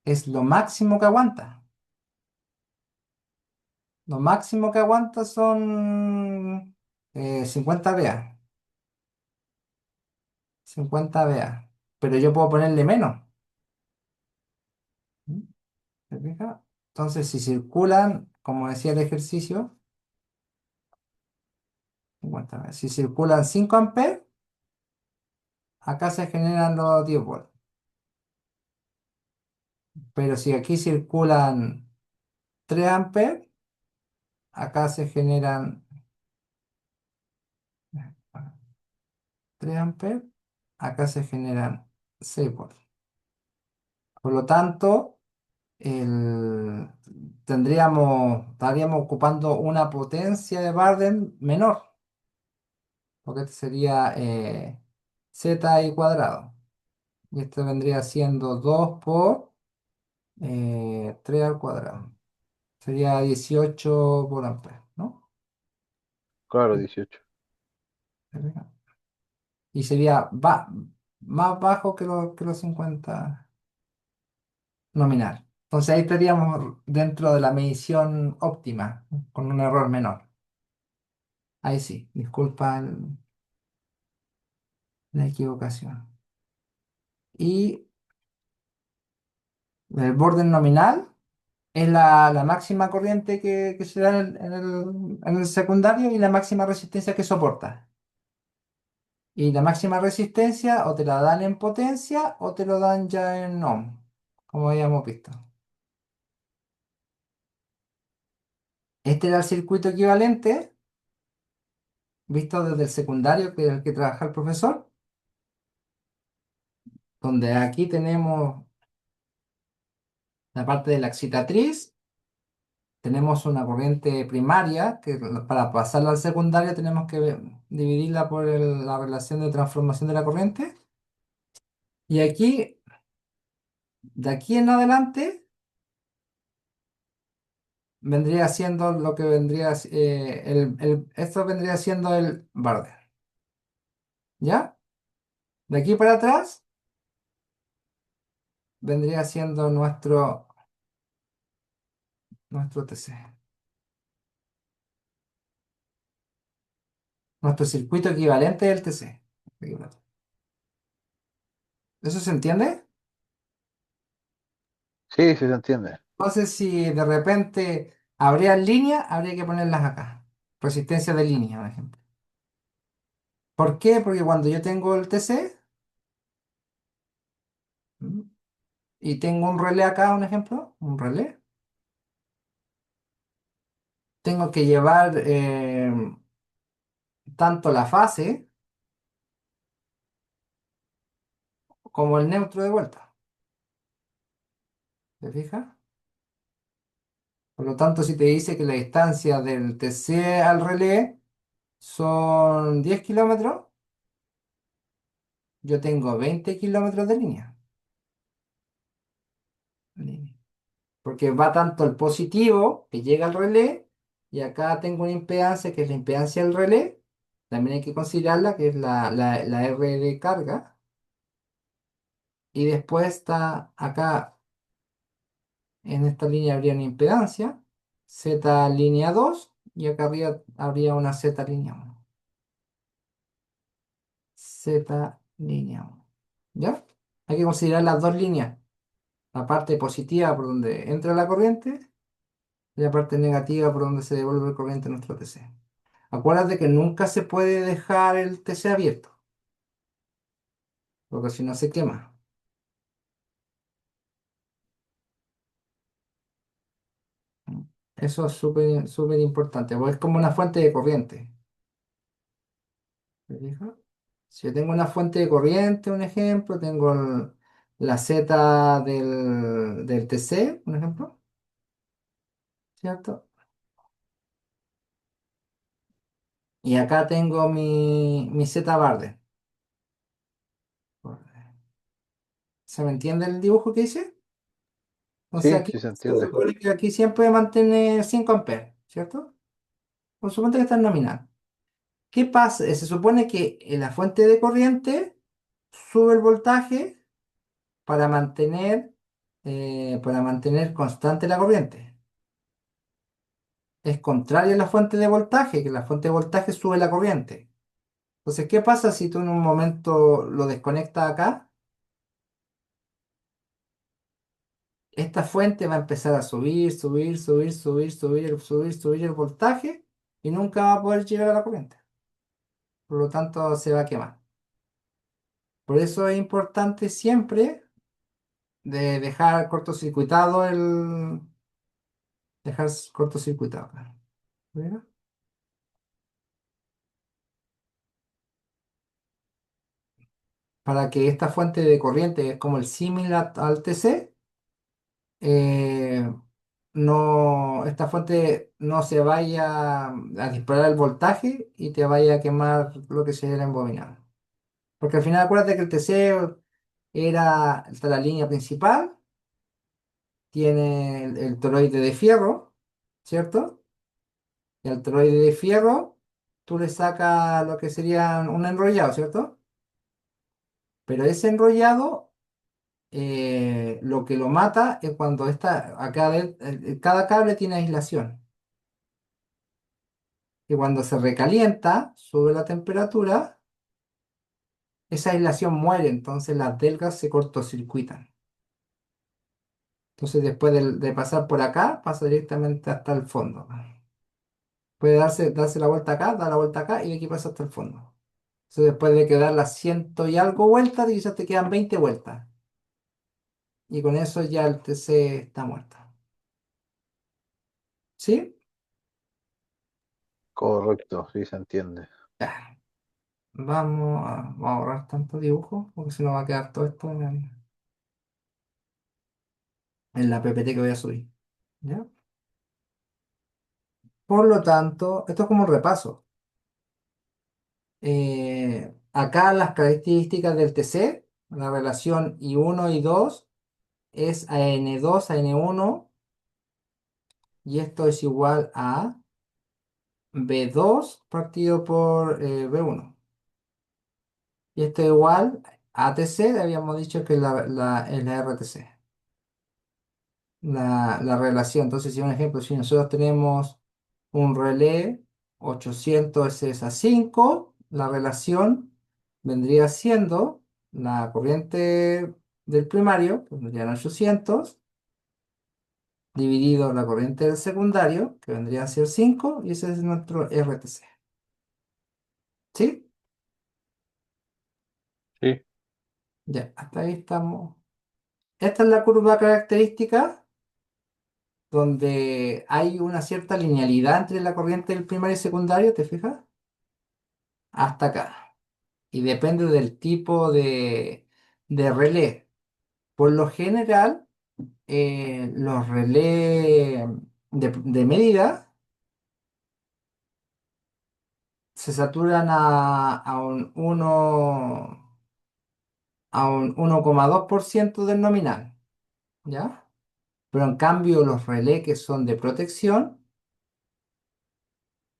es lo máximo que aguanta. Lo máximo que aguanta son 50 VA, 50 VA, pero yo puedo ponerle menos. ¿Mm? ¿Se fija? Entonces, si circulan, como decía el ejercicio, 50 VA, si circulan 5 amperes, acá se generan los 10 volts. Pero si aquí circulan 3 amperes, acá se generan 3 amperes, acá se generan 6 volts. Por lo tanto, el- estaríamos ocupando una potencia de Barden menor, porque este sería z i cuadrado. Y esto vendría siendo 2 por 3 al cuadrado. Sería 18 por ampere, ¿no? Claro, 18. Y sería más bajo que los 50 nominal. Entonces ahí estaríamos dentro de la medición óptima, con un error menor. Ahí sí, disculpa la equivocación. Y el borde nominal es la máxima corriente que se da en el secundario y la máxima resistencia que soporta. Y la máxima resistencia o te la dan en potencia o te lo dan ya en ohm, como habíamos visto. Este era el circuito equivalente, visto desde el secundario, que es el que trabaja el profesor, donde aquí tenemos la parte de la excitatriz, tenemos una corriente primaria, que para pasarla al secundario tenemos que dividirla por la relación de transformación de la corriente. Y aquí, de aquí en adelante, vendría siendo lo que vendría, esto vendría siendo el Barder, ¿ya? De aquí para atrás vendría siendo nuestro TC, nuestro circuito equivalente del TC. ¿Eso se entiende? Sí, sí se entiende. Entonces, si de repente habría líneas, habría que ponerlas acá. Resistencia de línea, por ejemplo. ¿Por qué? Porque cuando yo tengo el TC ¿m? y tengo un relé acá, un ejemplo, un relé, tengo que llevar tanto la fase como el neutro de vuelta. ¿Te fijas? Por lo tanto, si te dice que la distancia del TC al relé son 10 kilómetros, yo tengo 20 kilómetros de línea. Porque va tanto el positivo que llega al relé y acá tengo una impedancia que es la impedancia del relé, también hay que considerarla que es la R de carga y después está acá en esta línea habría una impedancia Z línea 2 y acá arriba habría una Z línea 1, Z línea 1, ¿ya? Hay que considerar las dos líneas, la parte positiva por donde entra la corriente y la parte negativa por donde se devuelve la corriente a nuestro TC. Acuérdate que nunca se puede dejar el TC abierto, porque si no se quema. Eso es súper súper importante, porque es como una fuente de corriente. ¿Te fijas? Si yo tengo una fuente de corriente, un ejemplo, tengo la Z del TC, un ejemplo, ¿cierto? Y acá tengo mi Z Barde. ¿Se me entiende el dibujo que hice? Entonces Sí, aquí sí se se entiende. supone que aquí siempre mantiene 5 amperes, ¿cierto? Por supuesto que está en nominal. ¿Qué pasa? Se supone que la fuente de corriente sube el voltaje para mantener constante la corriente. Es contrario a la fuente de voltaje, que la fuente de voltaje sube la corriente. Entonces, ¿qué pasa si tú en un momento lo desconectas acá? Esta fuente va a empezar a subir, subir, subir, subir, subir, subir, subir el voltaje y nunca va a poder llegar a la corriente. Por lo tanto, se va a quemar. Por eso es importante siempre de dejar cortocircuitado, claro. ¿Verdad? Para que esta fuente de corriente, que es como el símil al TC, eh, esta fuente no se vaya a disparar el voltaje y te vaya a quemar lo que sería el embobinado. Porque al final acuérdate que el TC está la línea principal, tiene el toroide de fierro, ¿cierto? Y al toroide de fierro tú le sacas lo que sería un enrollado, ¿cierto? Pero ese enrollado lo que lo mata es cuando cada cable tiene aislación. Y cuando se recalienta, sube la temperatura, esa aislación muere, entonces las delgas se cortocircuitan. Entonces después de pasar por acá, pasa directamente hasta el fondo. Puede darse la vuelta acá, dar la vuelta acá y de aquí pasa hasta el fondo. Entonces después de que dar las ciento y algo vueltas, quizás te quedan 20 vueltas. Y con eso ya el TC está muerto. ¿Sí? Correcto, sí se entiende. Ya. Vamos a ahorrar tanto dibujo porque se nos va a quedar todo esto en la PPT que voy a subir. ¿Ya? Por lo tanto, esto es como un repaso. Acá las características del TC, la relación I1 y 2 es a N2 a N1 y esto es igual a B2 partido por B1. Y esto es igual a ATC, habíamos dicho que es la RTC. La relación. Entonces, si un ejemplo, si nosotros tenemos un relé 800 es a 5, la relación vendría siendo la corriente del primario, que vendrían 800, dividido la corriente del secundario, que vendría a ser 5, y ese es nuestro RTC. ¿Sí? Sí, Ya, hasta ahí estamos. Esta es la curva característica donde hay una cierta linealidad entre la corriente del primario y secundario, ¿te fijas? Hasta acá. Y depende del tipo de relé. Por lo general, los relés de medida se saturan a un 1,2% del nominal, ¿ya? Pero en cambio los relés que son de protección,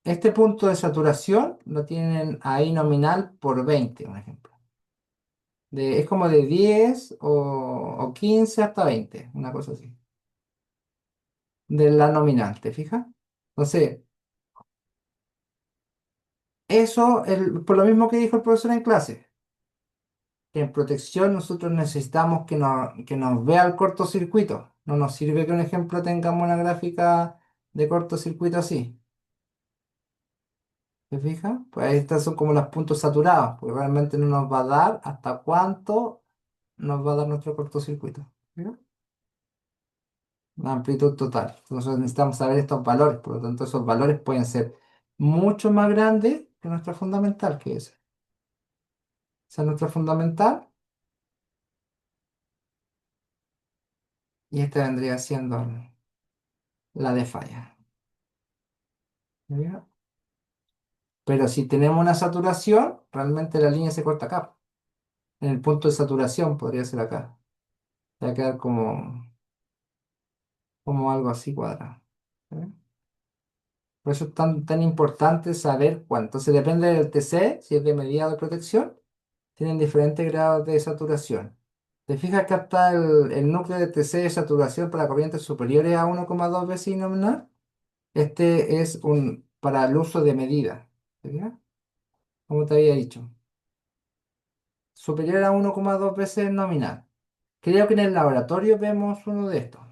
este punto de saturación lo tienen ahí nominal por 20, por ejemplo. Es como de 10 o 15 hasta 20, una cosa así. De la nominal, ¿te fijas? Entonces, por lo mismo que dijo el profesor en clase, que en protección nosotros necesitamos que nos vea el cortocircuito. No nos sirve que un ejemplo tengamos una gráfica de cortocircuito así. ¿Te fijas? Pues ahí estas son como los puntos saturados, porque realmente no nos va a dar hasta cuánto nos va a dar nuestro cortocircuito. ¿Ya? La amplitud total. Entonces necesitamos saber estos valores, por lo tanto esos valores pueden ser mucho más grandes que nuestra fundamental, que es. Esa es nuestra fundamental y esta vendría siendo la de falla. ¿Ya? Pero si tenemos una saturación, realmente la línea se corta acá. En el punto de saturación podría ser acá. Va a quedar como algo así cuadrado. ¿Ya? Por eso es tan importante saber cuánto. Entonces depende del TC, si es de medida de protección, tienen diferentes grados de saturación. ¿Te fijas que está el núcleo de TC de saturación para corrientes superiores a 1,2 veces nominal? Este es para el uso de medida. ¿Te fijas? Como te había dicho. Superior a 1,2 veces nominal. Creo que en el laboratorio vemos uno de estos,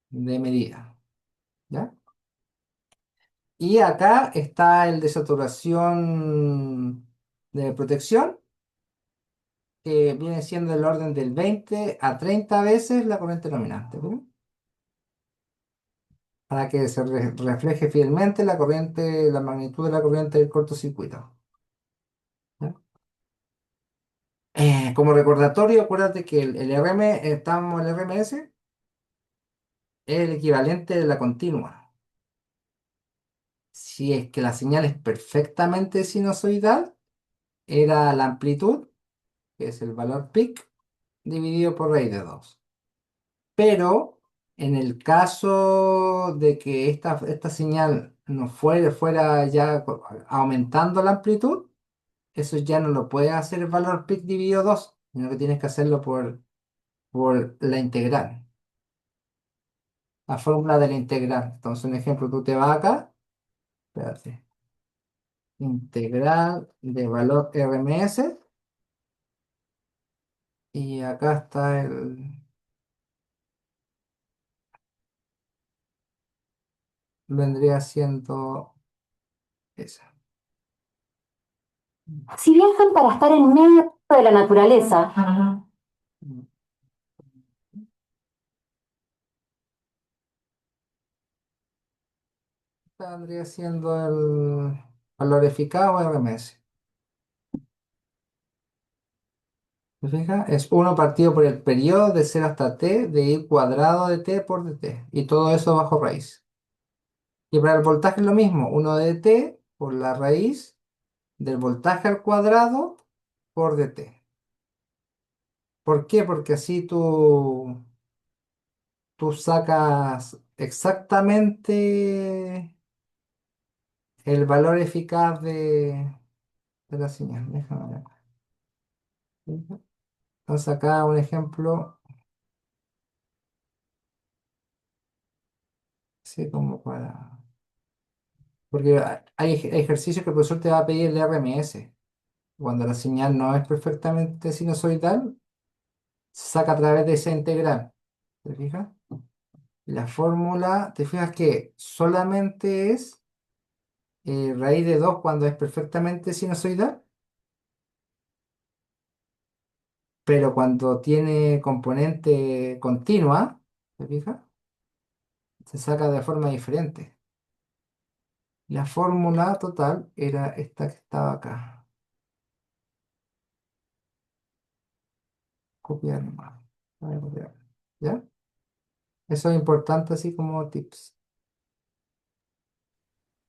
de medida. ¿Ya? Y acá está el de saturación de protección, que viene siendo del orden del 20 a 30 veces la corriente nominal. ¿Te fijas? Para que se refleje fielmente la corriente, la magnitud de la corriente del cortocircuito. ¿Ya? Como recordatorio, acuérdate que el estamos en el RMS, es el equivalente de la continua. Si es que la señal es perfectamente sinusoidal, era la amplitud, que es el valor peak, dividido por raíz de 2. Pero en el caso de que esta señal no fuera ya aumentando la amplitud, eso ya no lo puede hacer el valor peak dividido 2, sino que tienes que hacerlo por la integral, la fórmula de la integral. Entonces, un ejemplo, tú te vas acá, espérate, integral de valor RMS, y acá está vendría siendo esa. Si viajan para estar en medio de la naturaleza, Esta vendría siendo el valor eficaz o RMS. ¿Te fijas? Es uno partido por el periodo de 0 hasta t de i cuadrado de t por dt. Y todo eso bajo raíz. Y para el voltaje es lo mismo. Uno de t por la raíz del voltaje al cuadrado por dt. ¿Por qué? Porque así tú sacas exactamente el valor eficaz de la señal. Déjame ver. Entonces acá un ejemplo, así como para... Porque hay ejercicios que el profesor te va a pedir el RMS. Cuando la señal no es perfectamente sinusoidal, se saca a través de esa integral. ¿Te fijas? Y la fórmula, te fijas que solamente es raíz de 2 cuando es perfectamente sinusoidal, pero cuando tiene componente continua, ¿te fijas? Se saca de forma diferente. La fórmula total era esta que estaba acá. Copiar nomás. Voy a copiar. ¿Ya? Eso es importante así como tips.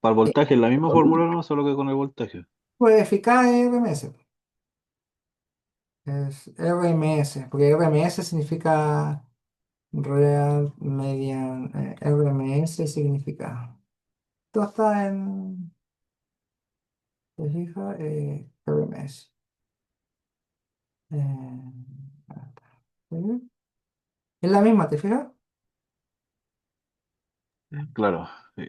Para el Eh, voltaje es la misma fórmula, ¿no? Solo que con el voltaje. Pues eficaz es RMS. Es RMS, porque RMS significa Real Median. RMS significa. Todo está en. ¿Te fijas? RMS. Acá está. ¿Sí? Es la misma, ¿te fijas? Claro, sí.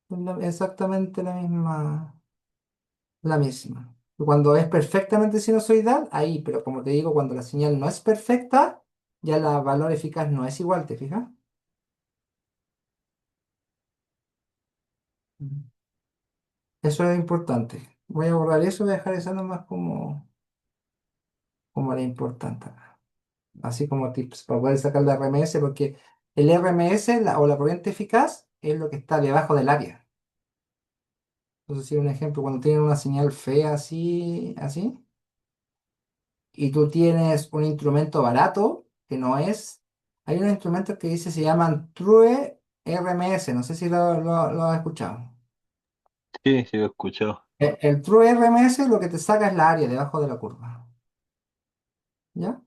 Es exactamente la misma. La misma. Cuando es perfectamente sinusoidal, ahí, pero como te digo, cuando la señal no es perfecta, ya la valor eficaz no es igual, ¿te fijas? Mm. Eso es importante. Voy a borrar eso y voy a dejar esa nomás como la importante. Así como tips para poder sacar la RMS, porque el RMS o la corriente eficaz es lo que está debajo del área. Entonces, si un ejemplo, cuando tienen una señal fea así, y tú tienes un instrumento barato, que no es, hay unos instrumentos que se llaman True RMS, no sé si lo has escuchado. Sí, sí, lo he escuchado. El True RMS lo que te saca es la área debajo de la curva, ¿ya?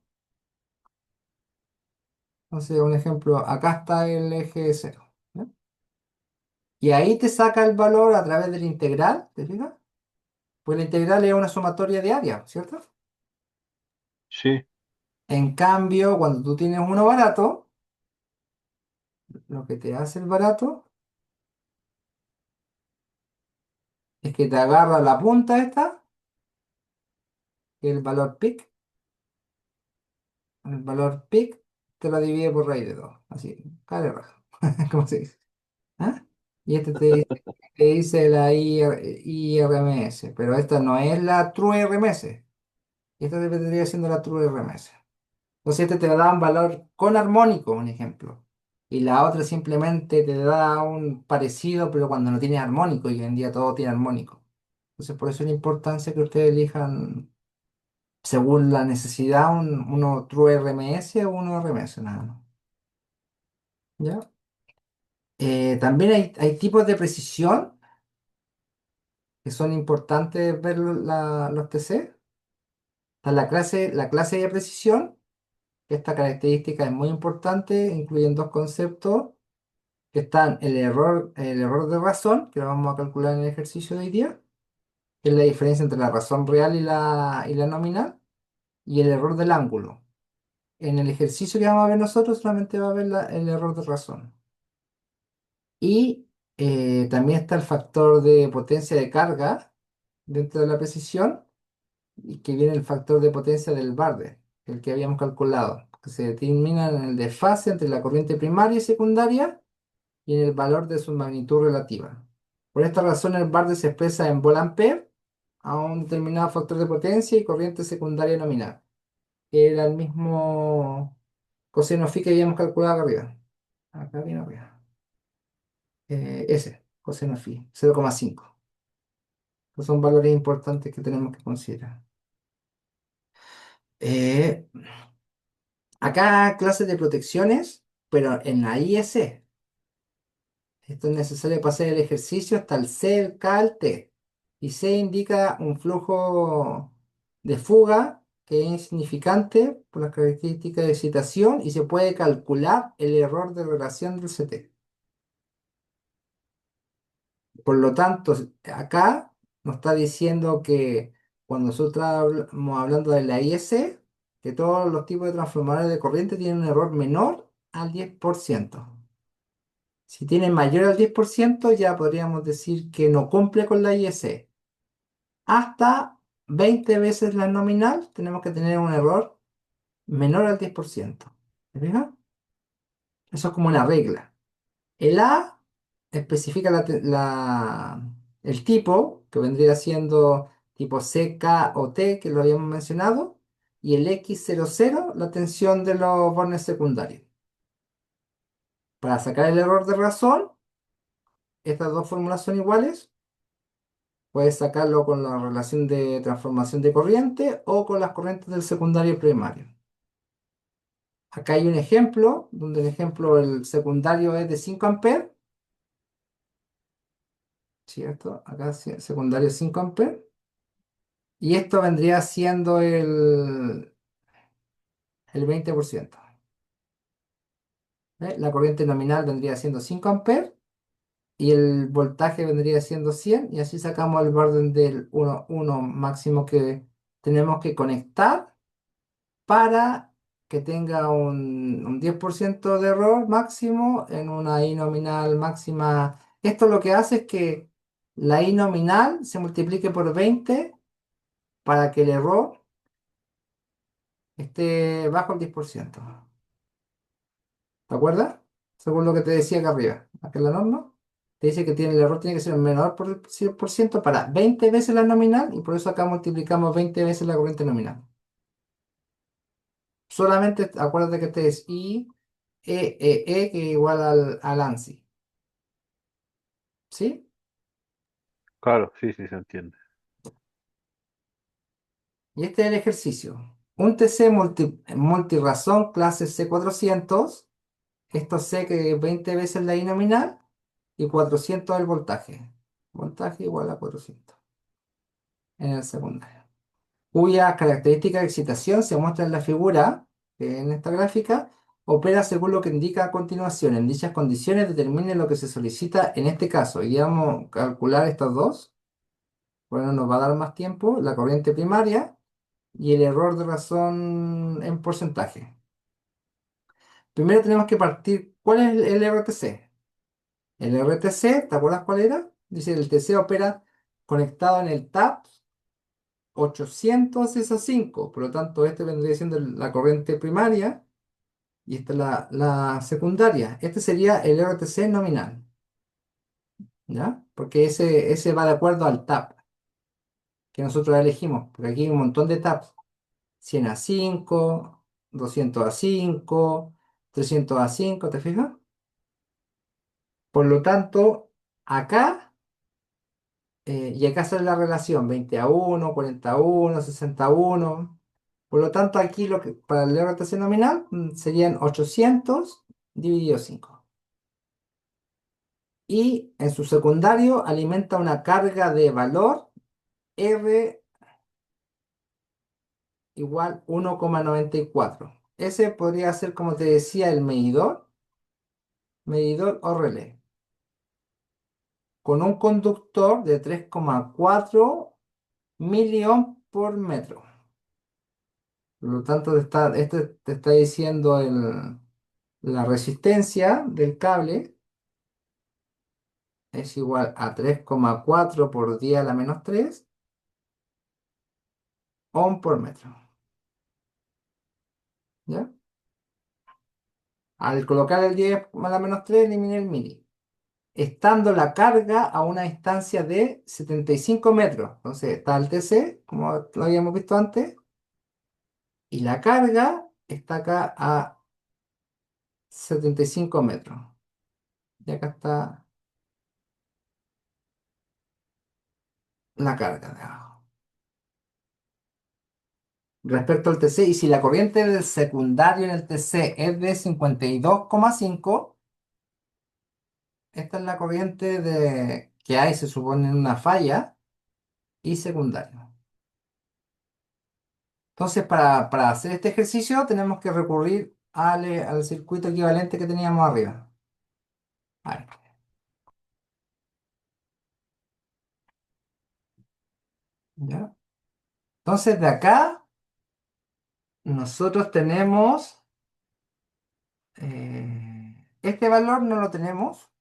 Entonces, un ejemplo, acá está el eje cero, ¿ya? Y ahí te saca el valor a través del integral, ¿te fijas? Pues la integral es una sumatoria de áreas, ¿cierto? Sí, En cambio, cuando tú tienes uno barato, lo que te hace el barato es que te agarra la punta esta, que es el valor pic te lo divide por raíz de 2, así, cara raja, ¿cómo se dice? ¿Ah? Y este te dice la IRMS, pero esta no es la True RMS, esta vendría siendo la True RMS. Entonces este te da un valor con armónico, un ejemplo. Y la otra simplemente te da un parecido, pero cuando no tiene armónico, y hoy en día todo tiene armónico. Entonces por eso la importancia que ustedes elijan según la necesidad uno True RMS o uno RMS, nada más. ¿Ya? También hay tipos de precisión que son importantes ver los TC. Está la clase de precisión. Esta característica es muy importante, incluyen dos conceptos que están el error de razón, que lo vamos a calcular en el ejercicio de hoy día, que es la diferencia entre la razón real y la nominal, y el error del ángulo. En el ejercicio que vamos a ver nosotros solamente va a haber el error de razón. Y también está el factor de potencia de carga dentro de la precisión, y que viene el factor de potencia del Barde, el que habíamos calculado, que se determina en el desfase entre la corriente primaria y secundaria y en el valor de su magnitud relativa. Por esta razón, el barde se expresa en volt-ampere a un determinado factor de potencia y corriente secundaria nominal, que era el mismo coseno phi que habíamos calculado acá arriba. Acá bien arriba. Ese, coseno phi, 0,5. Estos son valores importantes que tenemos que considerar. Eh, Acá clases de protecciones, pero en la IEC. Esto es necesario para hacer el ejercicio hasta el C, el K, el T. Y C indica un flujo de fuga que es insignificante por las características de excitación y se puede calcular el error de relación del CT. Por lo tanto, acá nos está diciendo que cuando nosotros estamos hablando de la IEC, que todos los tipos de transformadores de corriente tienen un error menor al 10%. Si tiene mayor al 10%, ya podríamos decir que no cumple con la IEC. Hasta 20 veces la nominal, tenemos que tener un error menor al 10%. ¿Me fijas? Eso es como una regla. El A especifica el tipo, que vendría siendo tipo C, K o T, que lo habíamos mencionado, y el X00, la tensión de los bornes secundarios. Para sacar el error de razón, estas dos fórmulas son iguales. Puedes sacarlo con la relación de transformación de corriente o con las corrientes del secundario y primario. Acá hay un ejemplo, donde el ejemplo, el secundario es de 5 amperes, ¿cierto? Acá secundario 5 amperes. Y esto vendría siendo el 20%. ¿Ve? La corriente nominal vendría siendo 5 amperes y el voltaje vendría siendo 100, y así sacamos el orden del 1 máximo que tenemos que conectar para que tenga un 10% de error máximo en una I nominal máxima. Esto lo que hace es que la I nominal se multiplique por 20 para que el error esté bajo el 10%. ¿Te acuerdas? Según lo que te decía acá arriba. Acá en la norma te dice que el error tiene que ser menor por el 100% para 20 veces la nominal, y por eso acá multiplicamos 20 veces la corriente nominal. Solamente acuérdate que este es que es igual al ANSI. ¿Sí? claro, sí, sí, se entiende. Y este es el ejercicio. Un TC multirrazón clase C400. Esto C que es 20 veces la I nominal y 400 el voltaje. Voltaje igual a 400 en el secundario. Cuya característica de excitación se muestra en la figura, en esta gráfica, opera según lo que indica a continuación. En dichas condiciones determine lo que se solicita en este caso. Y vamos a calcular estas dos. Bueno, nos va a dar más tiempo. La corriente primaria y el error de razón en porcentaje. Primero tenemos que partir. ¿Cuál es el RTC? El RTC, ¿te acuerdas cuál era? Dice, el TC opera conectado en el TAP 800 a 5. Por lo tanto, este vendría siendo la corriente primaria y esta es la secundaria. Este sería el RTC nominal, ¿ya? Porque ese va de acuerdo al TAP que nosotros elegimos. Porque aquí hay un montón de TAPs. 100 a 5, 200 a 5, 300 a 5, ¿te fijas? Por lo tanto, acá, y acá sale la relación 20 a 1, 40 a 1, 60 a 1. Por lo tanto, aquí para la rotación nominal serían 800 dividido 5. Y en su secundario alimenta una carga de valor R igual 1,94. Ese podría ser, como te decía, el medidor o relé, con un conductor de 3,4 miliohms por metro. Por lo tanto, este te está diciendo la resistencia del cable es igual a 3,4 por 10 a la menos 3 ohm por metro. ¿Ya? Al colocar el 10 a la menos 3 eliminé el mili. Estando la carga a una distancia de 75 metros. Entonces está el TC, como lo habíamos visto antes, y la carga está acá a 75 metros. Y acá está la carga de abajo. Respecto al TC, y si la corriente del secundario en el TC es de 52,5, esta es la corriente que hay, se supone, en una falla y secundario. Entonces, para hacer este ejercicio tenemos que recurrir al circuito equivalente que teníamos arriba. A ver, ¿ya? Entonces, de acá nosotros tenemos, este valor no lo tenemos,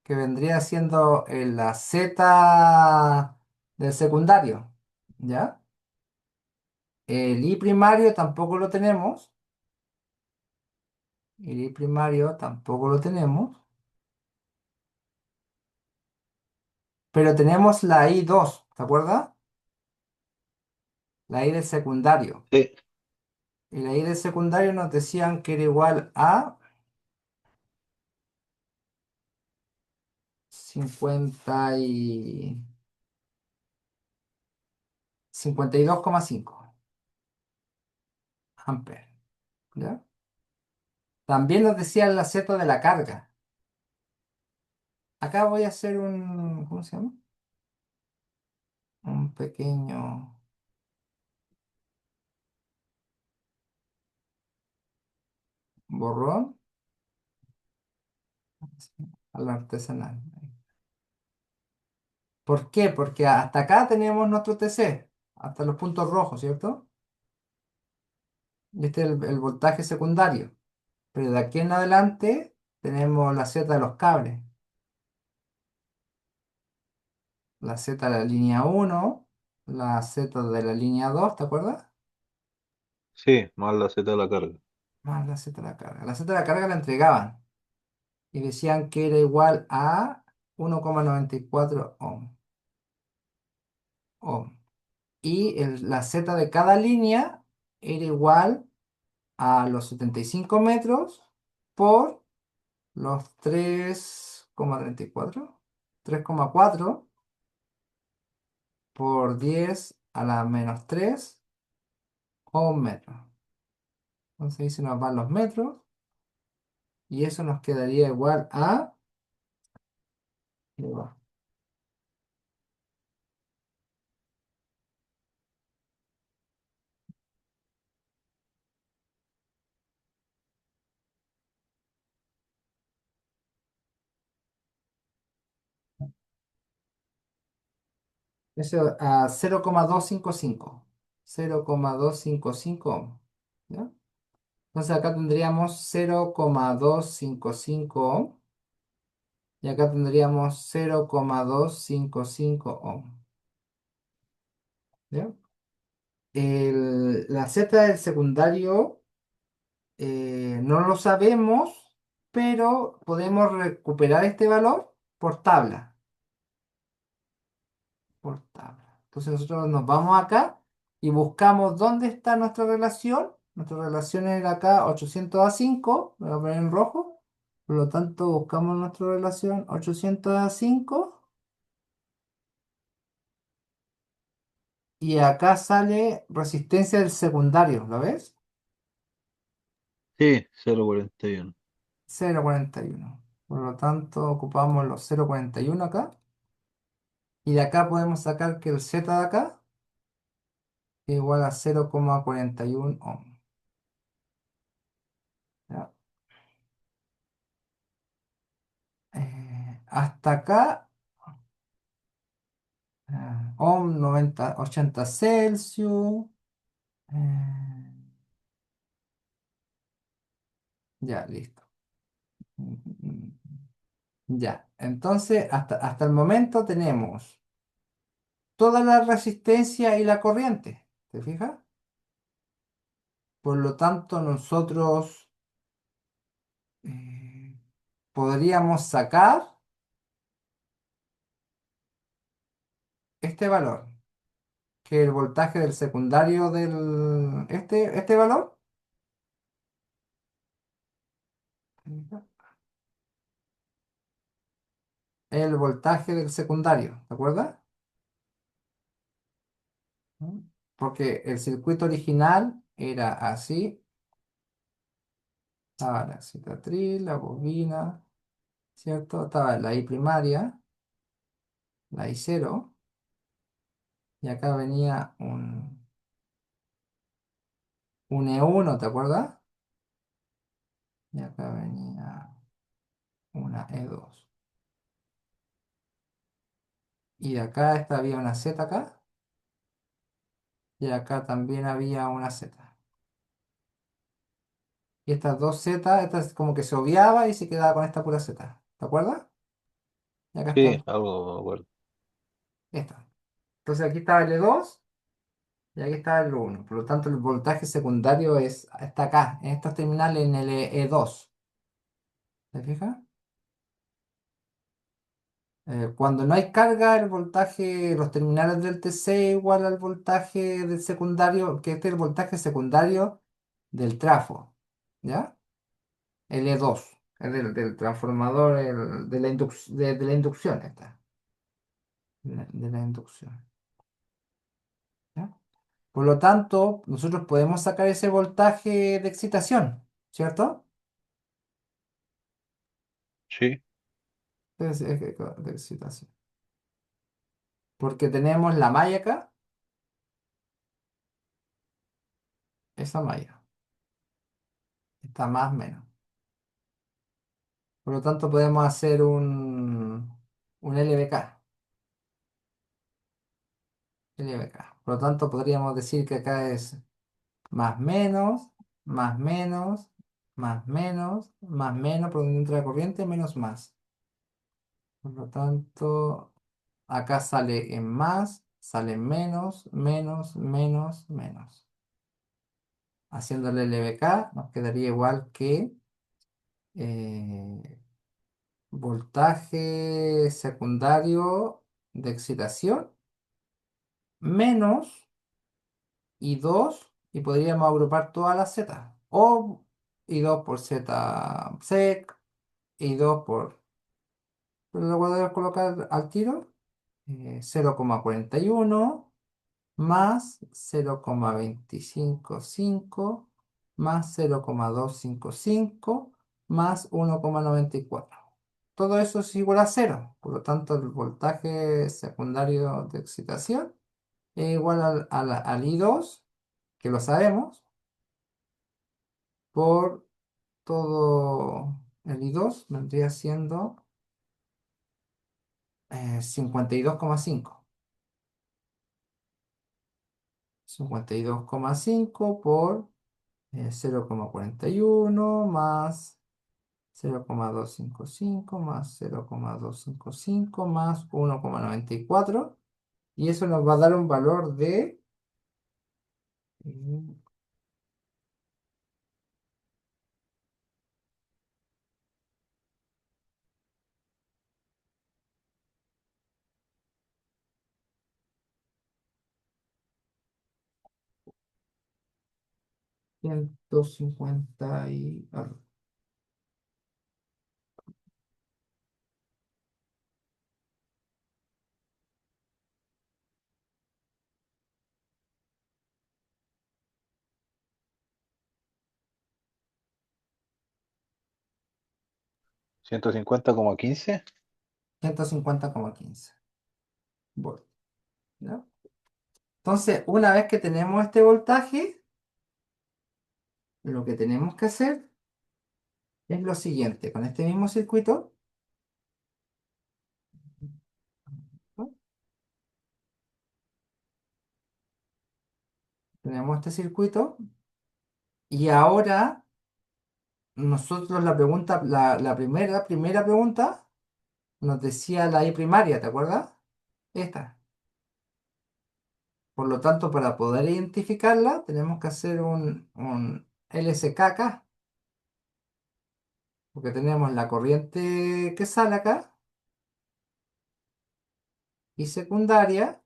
que vendría siendo la Z del secundario, ¿ya? El I primario tampoco lo tenemos. El I primario tampoco lo tenemos. Pero tenemos la I2, ¿te acuerdas? La I del secundario. Sí, Y la I del secundario nos decían que era igual a 50 y 52,5 amperes, ¿ya? También nos decían la Z de la carga. Acá voy a hacer ¿cómo se llama? Un pequeño borrón al artesanal. ¿Por qué? Porque hasta acá tenemos nuestro TC, hasta los puntos rojos, ¿cierto? Y este es el voltaje secundario. Pero de aquí en adelante tenemos la Z de los cables. La Z de la línea uno, la Z de la línea 2, ¿te acuerdas? sí, más la Z de la carga. Más la Z de la carga. La Z de la carga la entregaban y decían que era igual a 1,94 ohm. Y la Z de cada línea era igual a los 75 metros por los 3,34. 3,4 por 10 a la menos 3 ohm metro. Entonces ahí se nos van los metros y eso nos quedaría igual a... ahí va, Eso a 0,255. 0,255 ohm. ¿Ya? Entonces acá tendríamos 0,255 ohm. Y acá tendríamos 0,255 ohm. ¿Ya? La Z del secundario no lo sabemos, pero podemos recuperar este valor por tabla. Por tabla. Entonces nosotros nos vamos acá y buscamos dónde está nuestra relación. Nuestra relación era acá 800 a 5, lo voy a poner en rojo. Por lo tanto, buscamos nuestra relación 800 a 5 y acá sale resistencia del secundario, ¿lo ves? Sí, 0,41. 0,41. Por lo tanto, ocupamos los 0,41 acá. Y de acá podemos sacar que el Z de acá es igual a 0,41 ohm. ¿Ya? Hasta acá, ohm 90, 80 Celsius. eh, ya, listo. Ya, entonces hasta el momento tenemos toda la resistencia y la corriente. ¿Te fijas? Por lo tanto, nosotros eh, podríamos sacar este valor, que es el voltaje del secundario del este valor. El voltaje del secundario, ¿te acuerdas? ¿Mm? Porque el circuito original era así, estaba la cicatriz, la bobina, ¿cierto? Estaba la I primaria, la I cero, y acá venía un E1, ¿te acuerdas? Y acá venía una E2. Y de acá había una Z acá, y acá también había una Z. Y estas dos Z, estas como que se obviaba y se quedaba con esta pura Z. ¿Te acuerdas? Y acá Sí, está algo me acuerdo. esta. Entonces aquí estaba el E2 y aquí estaba el E1. Por lo tanto, el voltaje secundario está acá, en estos terminales en el E2. ¿Te fijas? Cuando no hay carga, el voltaje, los terminales del TC es igual al voltaje del secundario, que este es el voltaje secundario del trafo. ¿Ya? El E2, es del transformador, de la inducción, esta, de la inducción. ¿Ya? Por lo tanto, nosotros podemos sacar ese voltaje de excitación, ¿cierto? Sí, De excitación. Porque tenemos la malla acá, esa malla, está más o menos. Por lo tanto, podemos hacer un LBK. LBK. Por lo tanto, podríamos decir que acá es más menos, más menos, más menos, más menos, por donde entra la corriente, menos más. Por lo tanto, acá sale en más, sale en menos, menos, menos, menos. Haciéndole LBK nos quedaría igual que eh, voltaje secundario de excitación menos y 2 y podríamos agrupar todas las Z. O y 2 por Z sec y 2 por... Pero lo voy a colocar al tiro. 0,41 más 0,255 más 0,255 más 1,94. Todo eso es igual a cero. Por lo tanto, el voltaje secundario de excitación es igual al I2, que lo sabemos, por todo el I2 vendría siendo 52,5. 52,5 por 0,41 más 0,255 más 0,255 más 1,94. Y eso nos va a dar un valor de 150 y algo. 150,15. 150,15 volts, ¿ya? Entonces, una vez que tenemos este voltaje, lo que tenemos que hacer es lo siguiente. Con este mismo circuito, ¿no? Tenemos este circuito y ahora nosotros la pregunta, la primera pregunta nos decía la I primaria, ¿te acuerdas? Esta. Por lo tanto, para poder identificarla, tenemos que hacer un LSK acá, porque tenemos la corriente que sale acá y secundaria.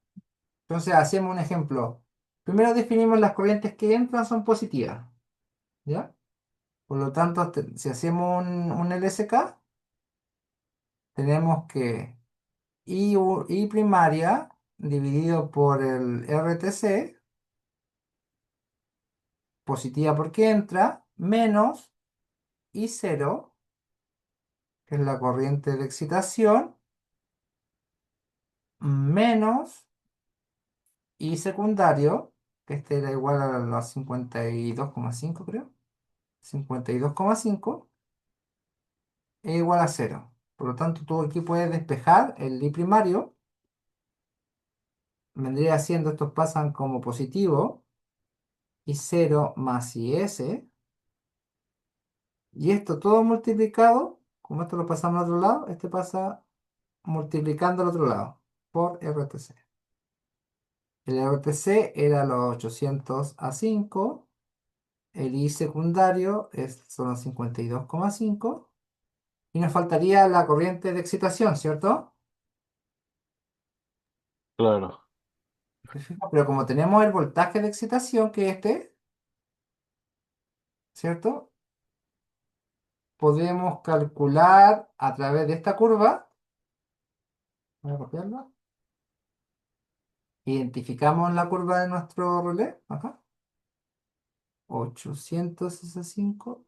Entonces, hacemos un ejemplo. Primero definimos las corrientes que entran son positivas, ¿ya? Por lo tanto, si hacemos un LSK, tenemos que I primaria dividido por el RTC, positiva porque entra, menos I0, que es la corriente de excitación, menos I secundario, que este era igual a los 52,5 creo, 52,5 es igual a cero. Por lo tanto, tú aquí puedes despejar el I primario, vendría siendo, estos pasan como positivo, I0 más IS, y esto todo multiplicado, como esto lo pasamos al otro lado, este pasa multiplicando al otro lado, por RTC. El RTC era los 800 a 5, el I secundario son los 52,5, y nos faltaría la corriente de excitación, ¿cierto? Claro. ¿Te fijas? Pero como tenemos el voltaje de excitación, que es este, ¿cierto? Podemos calcular a través de esta curva, voy a copiarla, identificamos la curva de nuestro relé, acá, 865,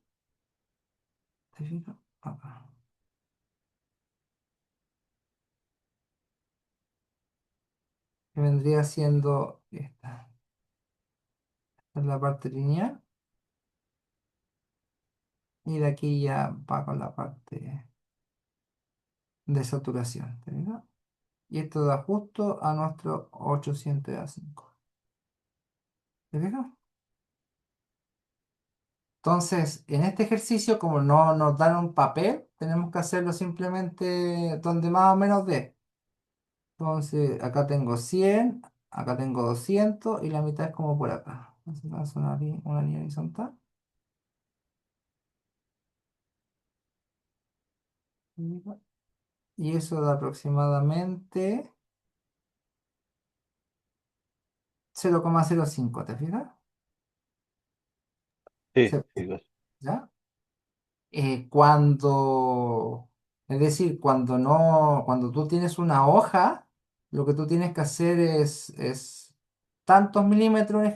¿te fijas? Acá. Que vendría siendo esta. Esta es la parte lineal. Y de aquí ya va con la parte de saturación. ¿Te fijas? Y esto da justo a nuestro 800A5. ¿Te fijas? Entonces, en este ejercicio, como no nos dan un papel, tenemos que hacerlo simplemente donde más o menos dé. Entonces, acá tengo 100, acá tengo 200 y la mitad es como por acá. Entonces, hace una línea horizontal. Y eso da aproximadamente 0,05, ¿te fijas? Sí, Se- sí, ¿Ya? Es decir, cuando no, cuando tú tienes una hoja, lo que tú tienes que hacer es tantos milímetros, un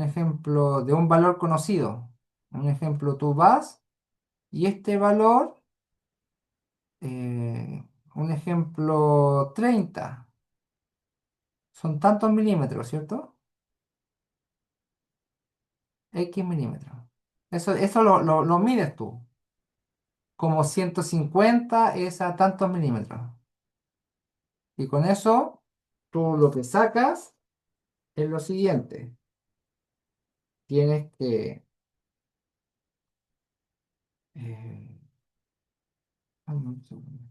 ejemplo de un valor conocido. Un ejemplo, tú vas y este valor, un ejemplo 30 son tantos milímetros, ¿cierto? X milímetros. Eso lo mides tú. Como 150 es a tantos milímetros. Y con eso, tú lo que sacas es lo siguiente. Tienes que... eh, un segundo.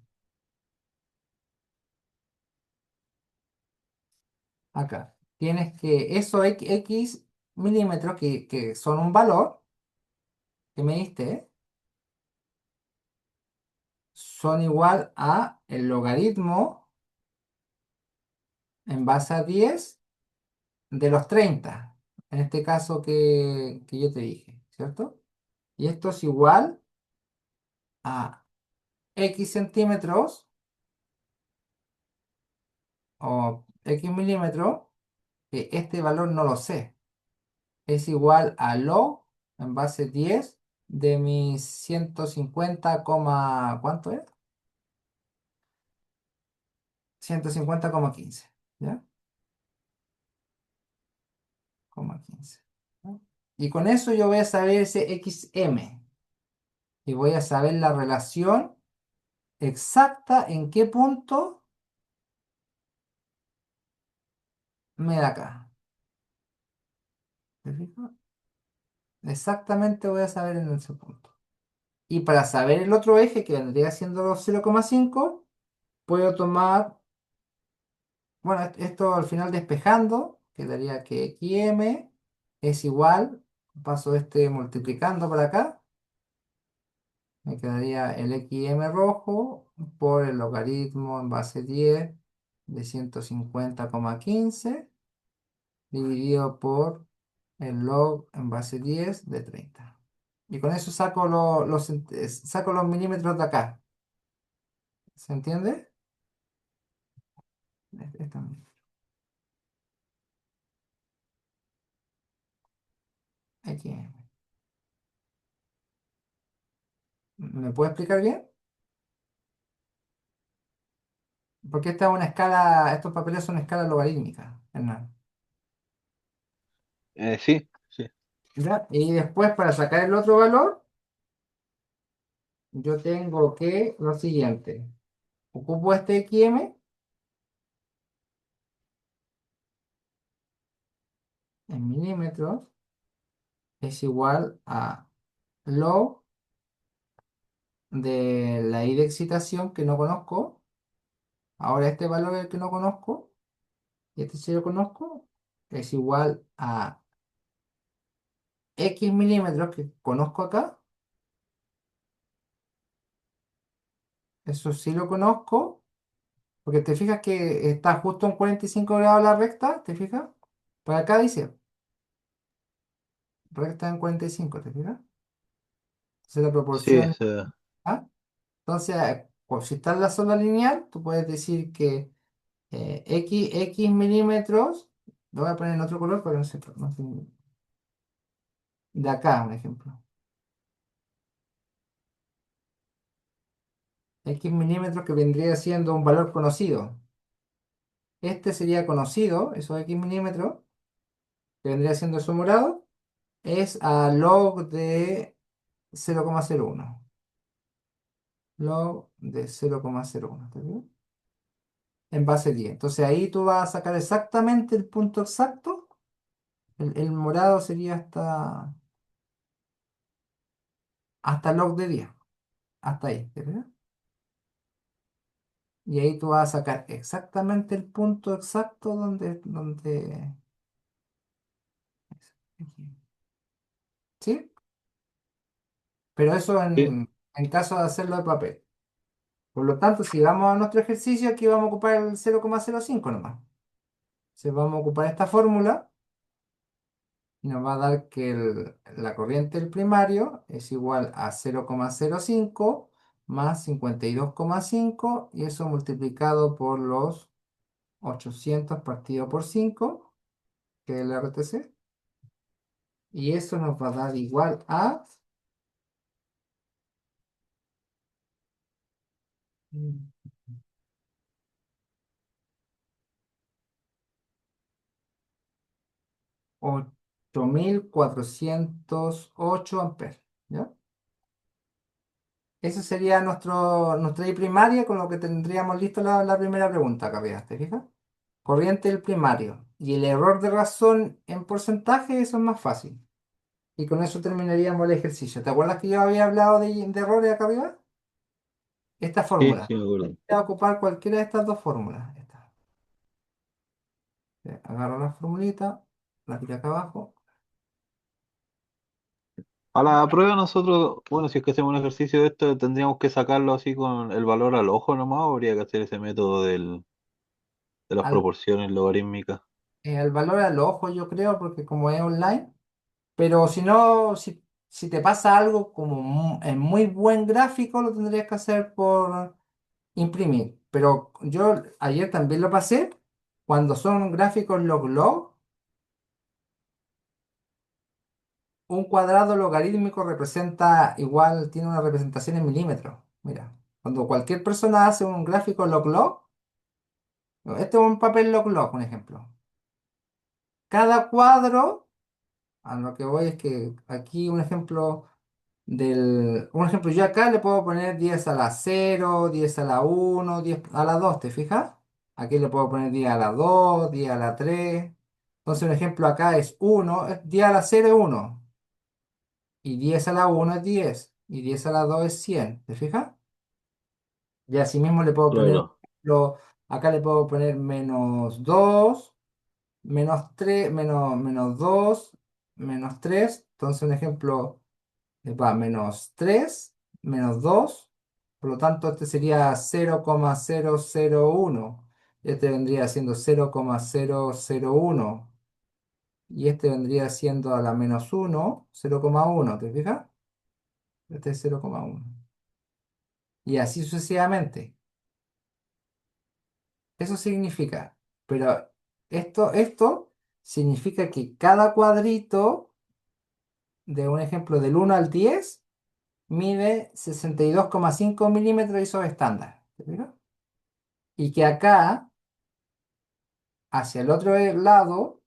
Acá. Tienes que esos X milímetros que son un valor que me diste, son igual a el logaritmo en base a 10 de los 30 en este caso que yo te dije, ¿cierto? Y esto es igual a X centímetros o X milímetros, que este valor no lo sé. Es igual a log en base 10 de mis 150, ¿cuánto es? 150,15, ¿ya? Coma 15. ¿Ya? Y con eso yo voy a saber ese XM y voy a saber la relación exacta en qué punto me da acá. ¿Te fijas? Exactamente voy a saber en ese punto. Y para saber el otro eje, que vendría siendo los 0,5, puedo tomar, bueno, esto al final despejando, quedaría que XM es igual, paso este multiplicando por acá, me quedaría el XM rojo por el logaritmo en base 10 de 150,15 dividido por el log en base 10 de 30. Y con eso saco saco los milímetros de acá. ¿Se entiende? Esta misma. XM. ¿Me puede explicar bien? Porque esta es una escala, estos papeles son escala logarítmica, Hernán. Sí, sí. ¿Ya? Y después para sacar el otro valor, yo tengo que lo siguiente. Ocupo este XM en milímetros, es igual a log de la I de excitación que no conozco. Ahora este valor es el que no conozco, y este sí lo conozco, es igual a X milímetros que conozco acá. Eso sí lo conozco, porque te fijas que está justo en 45 grados la recta, ¿te fijas? Por acá dice recta en 45, ¿te fijas? Entonces la Sí, proporción... ¿Ah? Entonces, pues, si está en la sola lineal, tú puedes decir que X milímetros, lo voy a poner en otro color para que no se... de acá, un ejemplo. X milímetros que vendría siendo un valor conocido. Este sería conocido, esos X milímetros, que vendría siendo su morado, es a log de 0,01. Log de 0,01. ¿Está bien? En base 10. Entonces ahí tú vas a sacar exactamente el punto exacto. El morado sería hasta log de 10. Hasta ahí. ¿Está bien? Y ahí tú vas a sacar exactamente el punto exacto donde... ¿Sí? Pero eso sí, en caso de hacerlo de papel. Por lo tanto, si vamos a nuestro ejercicio, aquí vamos a ocupar el 0,05 nomás. Se vamos a ocupar esta fórmula y nos va a dar que la corriente del primario es igual a 0,05 más 52,5 y eso multiplicado por los 800 partido por 5, que es el RTC. Y eso nos va a dar igual a 8408 amperes. ¿Ya? Esa sería nuestra I primaria con lo que tendríamos listo la primera pregunta, Carrias, ¿te fijas? Corriente del primario. Y el error de razón en porcentaje, eso es más fácil. Y con eso terminaríamos el ejercicio. ¿Te acuerdas que yo había hablado de errores acá arriba? Esta Sí, fórmula. sí, me acuerdo. Voy a ocupar cualquiera de estas dos fórmulas. Esta. Agarro la formulita, la tiro acá abajo. A la prueba nosotros, bueno, si es que hacemos un ejercicio de esto, tendríamos que sacarlo así con el valor al ojo nomás, o habría que hacer ese método de las Al, proporciones logarítmicas. el valor al ojo, yo creo, porque como es online. Pero si no, si te pasa algo como en muy buen gráfico, lo tendrías que hacer por imprimir. Pero yo ayer también lo pasé. Cuando son gráficos log-log, un cuadrado logarítmico representa igual, tiene una representación en milímetros. Mira, cuando cualquier persona hace un gráfico log-log, este es un papel log-log, un ejemplo. Cada cuadro, a lo que voy es que aquí un ejemplo. Un ejemplo, yo acá le puedo poner 10 a la 0, 10 a la 1, 10 a la 2, ¿te fijas? Aquí le puedo poner 10 a la 2, 10 a la 3. Entonces, un ejemplo acá es 1, 10 a la 0 es 1, y 10 a la 1 es 10, y 10 a la 2 es 100, ¿te fijas? Y así mismo le puedo poner, Claro, acá le puedo poner menos 2, menos 3, menos 2, menos 3. Entonces, un ejemplo. Va menos 3 menos 2, por lo tanto este sería 0,001. Este vendría siendo 0,001 y este vendría siendo a la menos 1, 0,1, ¿te fijas? Este es 0,1. Y así sucesivamente. Eso significa, pero esto significa que cada cuadrito de un ejemplo del 1 al 10 mide 62,5 milímetros ISO estándar. ¿Te fijas? Y que acá, hacia el otro lado,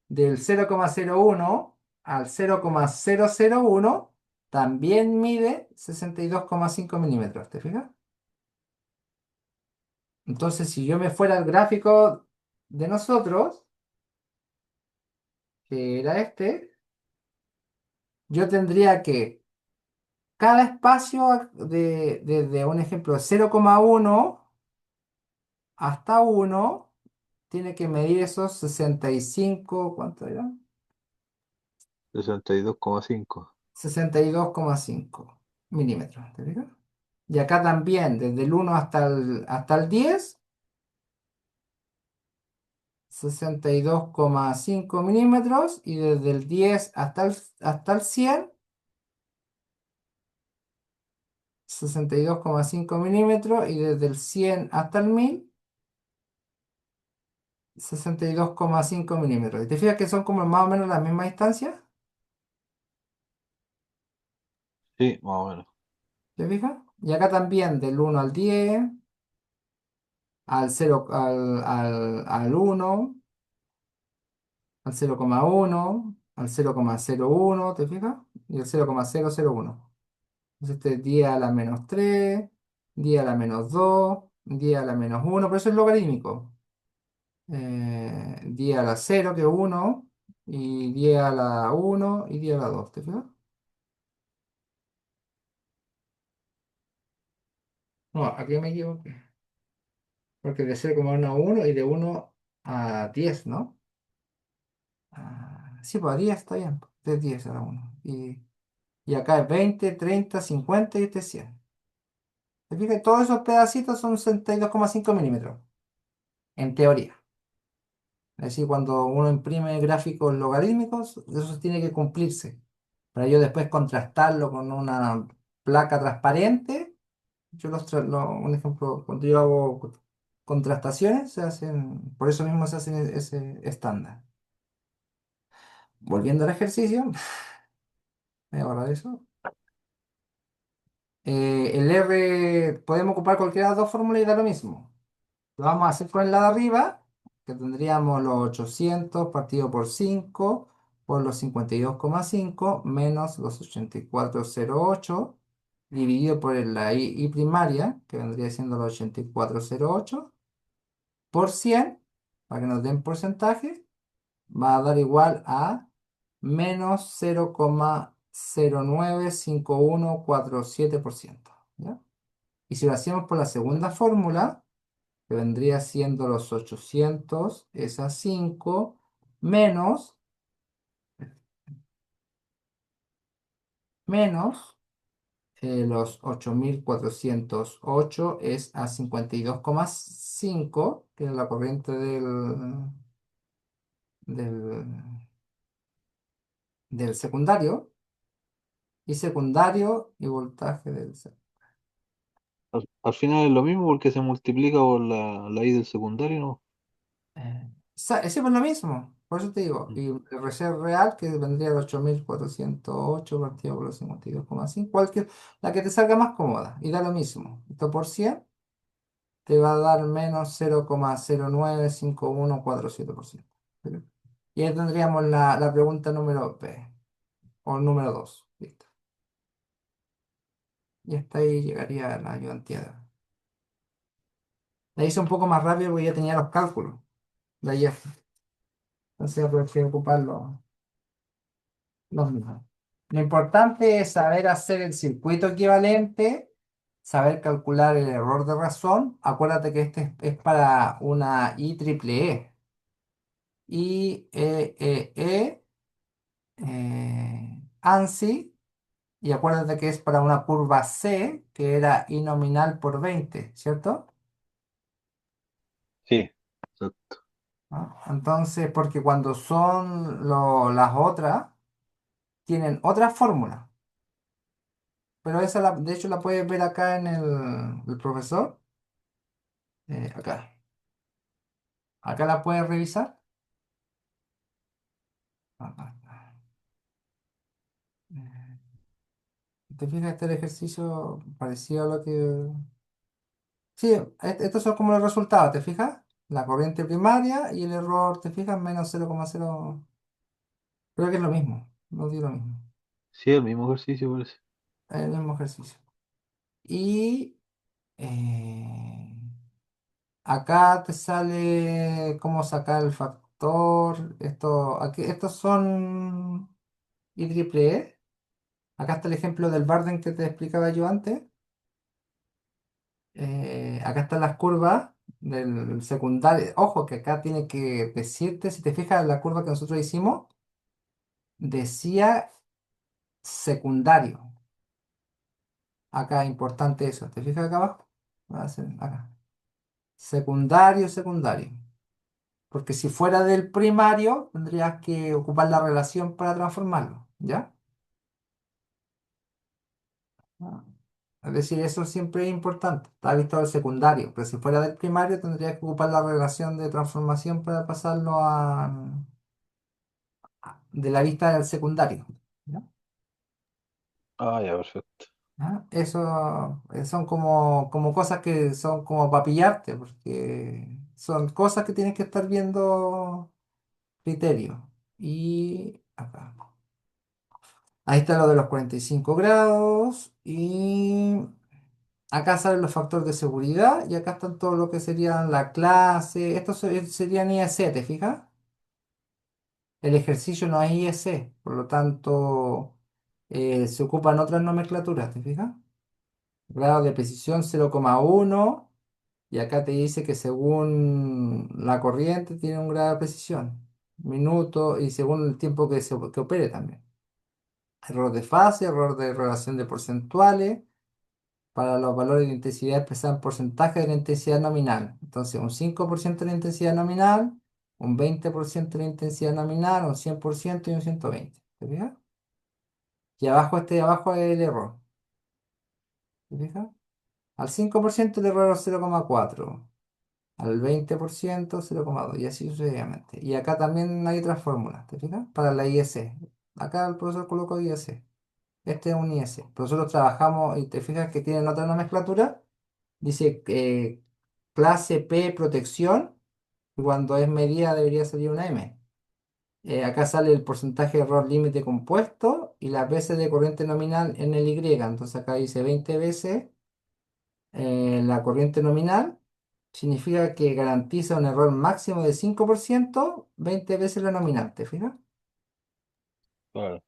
del 0,01 al 0,001, también mide 62,5 milímetros. ¿Te fijas? Entonces, si yo me fuera al gráfico de nosotros, que era este, yo tendría que cada espacio desde un ejemplo 0,1 hasta 1 tiene que medir esos 65, ¿cuánto era? 62,5. 62,5 milímetros. ¿Te fijas? Y acá también, desde el 1 hasta el 10, 62,5 milímetros. Y desde el 10 hasta el 100, 62,5 milímetros. Y desde el 100 hasta el 1000, 62,5 milímetros. ¿Y te fijas que son como más o menos la misma distancia? Sí, más o menos. ¿Te fijas? Y acá también, del 1 al 10, al 0, al 1, al 0,1, al 0,01, ¿te fijas? Y el 0,001. Entonces este es 10 a la menos 3, 10 a la menos 2, 10 a la menos 1, pero eso es logarítmico. 10 a la 0, que es 1, y 10 a la 1 y 10 a la 2, ¿te fijas? No, aquí me equivoqué. Porque de 0,1 a 1 y de 1 a 10, ¿no? Sí, pues a 10 está bien. De 10 a la 1. Y acá es 20, 30, 50 y este es 100. ¿Te fijas? Todos esos pedacitos son 62,5 milímetros, en teoría. Es decir, cuando uno imprime gráficos logarítmicos, eso tiene que cumplirse. Para yo después contrastarlo con una placa transparente, un ejemplo, cuando yo hago contrastaciones, se hacen, por eso mismo se hacen ese estándar. Volviendo al ejercicio, voy a borrar eso. El R, podemos ocupar cualquiera de las dos fórmulas y da lo mismo. Lo vamos a hacer con la de arriba, que tendríamos los 800 partido por 5 por los 52,5 menos los 84,08 dividido por la I primaria, que vendría siendo los 84,08 por 100 para que nos den porcentaje. va a dar igual a menos 0,095147%. ¿Ya? Y si lo hacemos por la segunda fórmula, que vendría siendo los 800, esas 5, menos los 8408 es a 52,5, que es la corriente del, del secundario, y secundario y voltaje Al final es lo mismo porque se multiplica por la I del secundario, ¿no? sí, pues lo mismo, por eso te digo. Mm. Y el reserva real, que vendría el 8408 partido por los 52,5, cualquier, la que te salga más cómoda, y da lo mismo. Esto por 100 te va a dar menos 0,095147%. ¿Sí? Y ahí tendríamos la pregunta número B, o número 2. Listo. Y hasta ahí llegaría la ayudantía. La hice un poco más rápido porque ya tenía los cálculos de ayer. Entonces aproveché de ocuparlo. Los mismos. Lo importante es saber hacer el circuito equivalente, saber calcular el error de razón. Acuérdate que este es para una IEEE. IEEE, ANSI, y acuérdate que es para una curva C, que era I nominal por 20, ¿cierto? Sí, Exacto. ¿No? Entonces, porque cuando son las otras, tienen otra fórmula. Pero esa, de hecho, la puedes ver acá en el profesor. Acá. Acá la puedes revisar. Acá. ¿Te fijas este ejercicio parecido a lo que... Sí, estos son como los resultados, ¿te fijas? La corriente primaria y el error, ¿te fijas? Menos 0,0. Creo que es lo mismo. No digo lo mismo. Sí, el mismo ejercicio parece. Es el mismo ejercicio. Y eh, acá te sale cómo sacar el factor. Estos son IEEE. Acá está el ejemplo del Barden que te explicaba yo antes. Acá están las curvas del secundario. Ojo que acá tiene que decirte, si te fijas en la curva que nosotros hicimos, decía secundario. Acá importante eso. ¿Te fijas acá abajo? Va a ser acá. Secundario, secundario. Porque si fuera del primario, tendrías que ocupar la relación para transformarlo. ¿Ya? Ah. Es decir, eso siempre es importante. Está visto el secundario, pero si fuera del primario, tendrías que ocupar la relación de transformación para pasarlo de la vista del secundario. ¿Ya? Ah, ya, perfecto. ¿Ah? Eso son como cosas que son como para pillarte, porque son cosas que tienes que estar viendo criterio. Y acá. Ahí está lo de los 45 grados. Y acá salen los factores de seguridad. Y acá están todo lo que serían la clase. Estos serían IEC, ¿te fijas? El ejercicio no es IEC. Por lo tanto, se ocupan otras nomenclaturas, ¿te fijas? Grado de precisión 0,1. Y acá te dice que según la corriente tiene un grado de precisión. Minuto y según el tiempo que opere también. Error de fase, error de relación de porcentuales. Para los valores de intensidad expresan porcentaje de la intensidad nominal. Entonces, un 5% de la intensidad nominal, un 20% de la intensidad nominal, un 100% y un 120. ¿Te fijas? Y abajo, este de abajo es el error. ¿Te fijas? Al 5% el error es 0,4. Al 20% 0,2. Y así sucesivamente. Y acá también hay otras fórmulas. ¿Te fijas? Para la IS. Acá el profesor colocó IS. Este es un IS. Pero nosotros trabajamos y te fijas que tienen otra nomenclatura. Dice clase P protección. Y cuando es medida debería salir una M. Acá sale el porcentaje de error límite compuesto y las veces de corriente nominal en el Y. Entonces acá dice 20 veces la corriente nominal. significa que garantiza un error máximo de 5% 20 veces la nominal, ¿te fijas? Claro.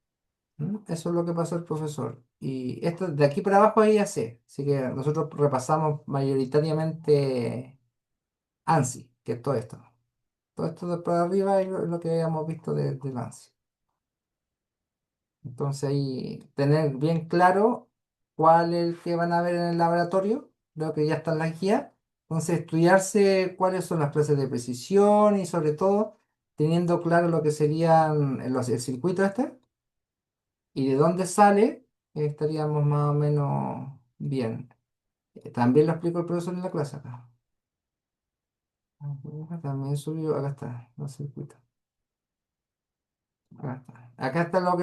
Eso es lo que pasó el profesor. Y esto de aquí para abajo ahí ya sé. Así que nosotros repasamos mayoritariamente ANSI, que es todo esto. Todo esto de para arriba es lo que habíamos visto del ANSI. Entonces ahí tener bien claro cuál es el que van a ver en el laboratorio. Creo que ya están las guías. Entonces estudiarse cuáles son las clases de precisión y sobre todo teniendo claro lo que serían el circuito este y de dónde sale, estaríamos más o menos bien. También lo explico el profesor en la clase acá. Acá también subió, acá está, los circuitos. Acá está. Acá está lo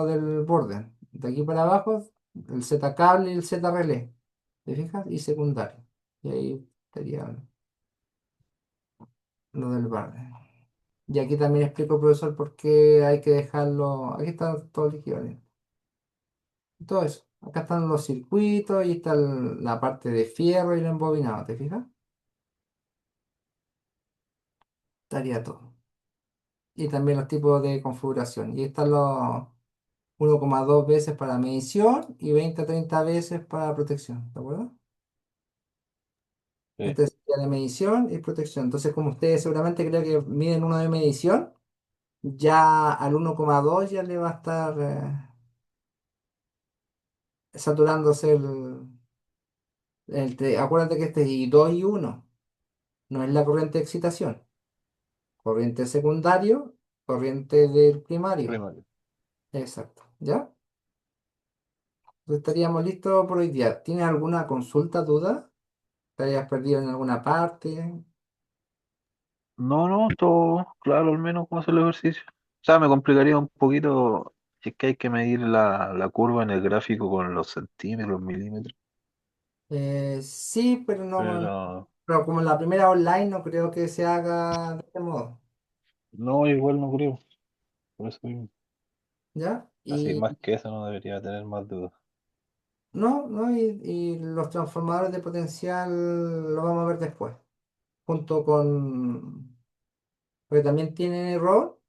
del borde. De aquí para abajo, el Z cable y el Z relé. ¿Te fijas? Y secundario. Y ahí estaría lo del borde. Y aquí también explico, profesor, por qué hay que dejarlo. Aquí está todo el equivalente. Todo eso. Acá están los circuitos y está la parte de fierro y el embobinado. ¿Te fijas? Estaría todo. Y también los tipos de configuración. Y están los 1,2 veces para medición y 20 a 30 veces para protección. ¿De acuerdo? Sí. Este sería de medición y protección. Entonces, como ustedes seguramente creo que miden uno de medición, ya al 1,2 ya le va a estar saturándose acuérdate que este es y 2 y uno. No es la corriente de excitación. Corriente secundario, corriente del primario. Primario. Exacto. ¿Ya? Entonces estaríamos listos por hoy día. ¿Tienes alguna consulta, duda? ¿Te hayas perdido en alguna parte? No, no, todo claro, al menos cómo hacer el ejercicio. O sea, me complicaría un poquito si es que hay que medir la curva en el gráfico con los centímetros, milímetros. Sí, pero no, Pero pero como en la primera online no creo que se haga de este modo. no, igual no creo. Por eso mismo. ¿Ya? Así, Y más que eso no debería tener más dudas. no, no, y los transformadores de potencial lo vamos a ver después. Junto con. Porque también tienen error,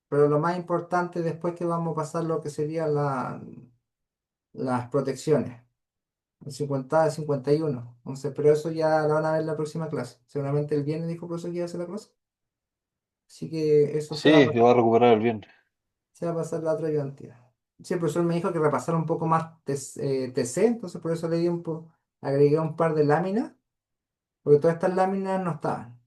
pero lo más importante después que vamos a pasar lo que serían las protecciones. El 50 al 51. Entonces, pero eso ya lo van a ver en la próxima clase. Seguramente el viernes dijo el profesor que iba a hacer la clase. Así que eso Sí, yo voy a recuperar el viernes. se va a pasar la otra ayudantía. Sí, el profesor me dijo que repasara un poco más TC, entonces por eso le di agregué un par de láminas, porque todas estas láminas no estaban,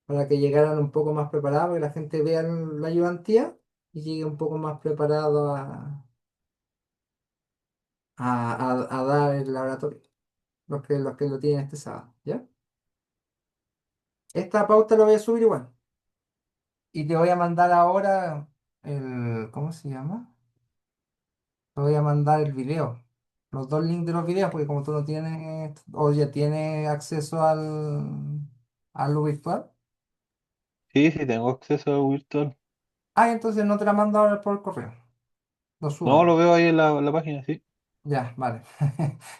para que llegaran un poco más preparados, que la gente vea la ayudantía y llegue un poco más preparado a dar el laboratorio, los que lo tienen este sábado, ¿ya? Esta pauta lo voy a subir igual. Y te voy a mandar ahora ¿cómo se llama? Te voy a mandar el video, los dos links de los videos, porque como tú no tienes o ya tienes acceso a lo virtual. Sí, sí, tengo acceso a virtual. Entonces no te la mando ahora por correo. Lo subo No, no. lo veo ahí en la página, sí. Ya, vale.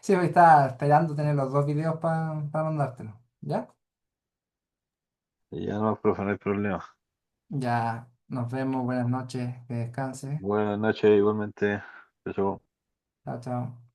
Sí, porque estaba esperando tener los dos videos para mandártelo. ¿Ya? Ya no, profe, no hay problema. Ya, nos vemos. Buenas noches. Que descanse. Buenas noches, igualmente. Chao, chao. Chao, chao.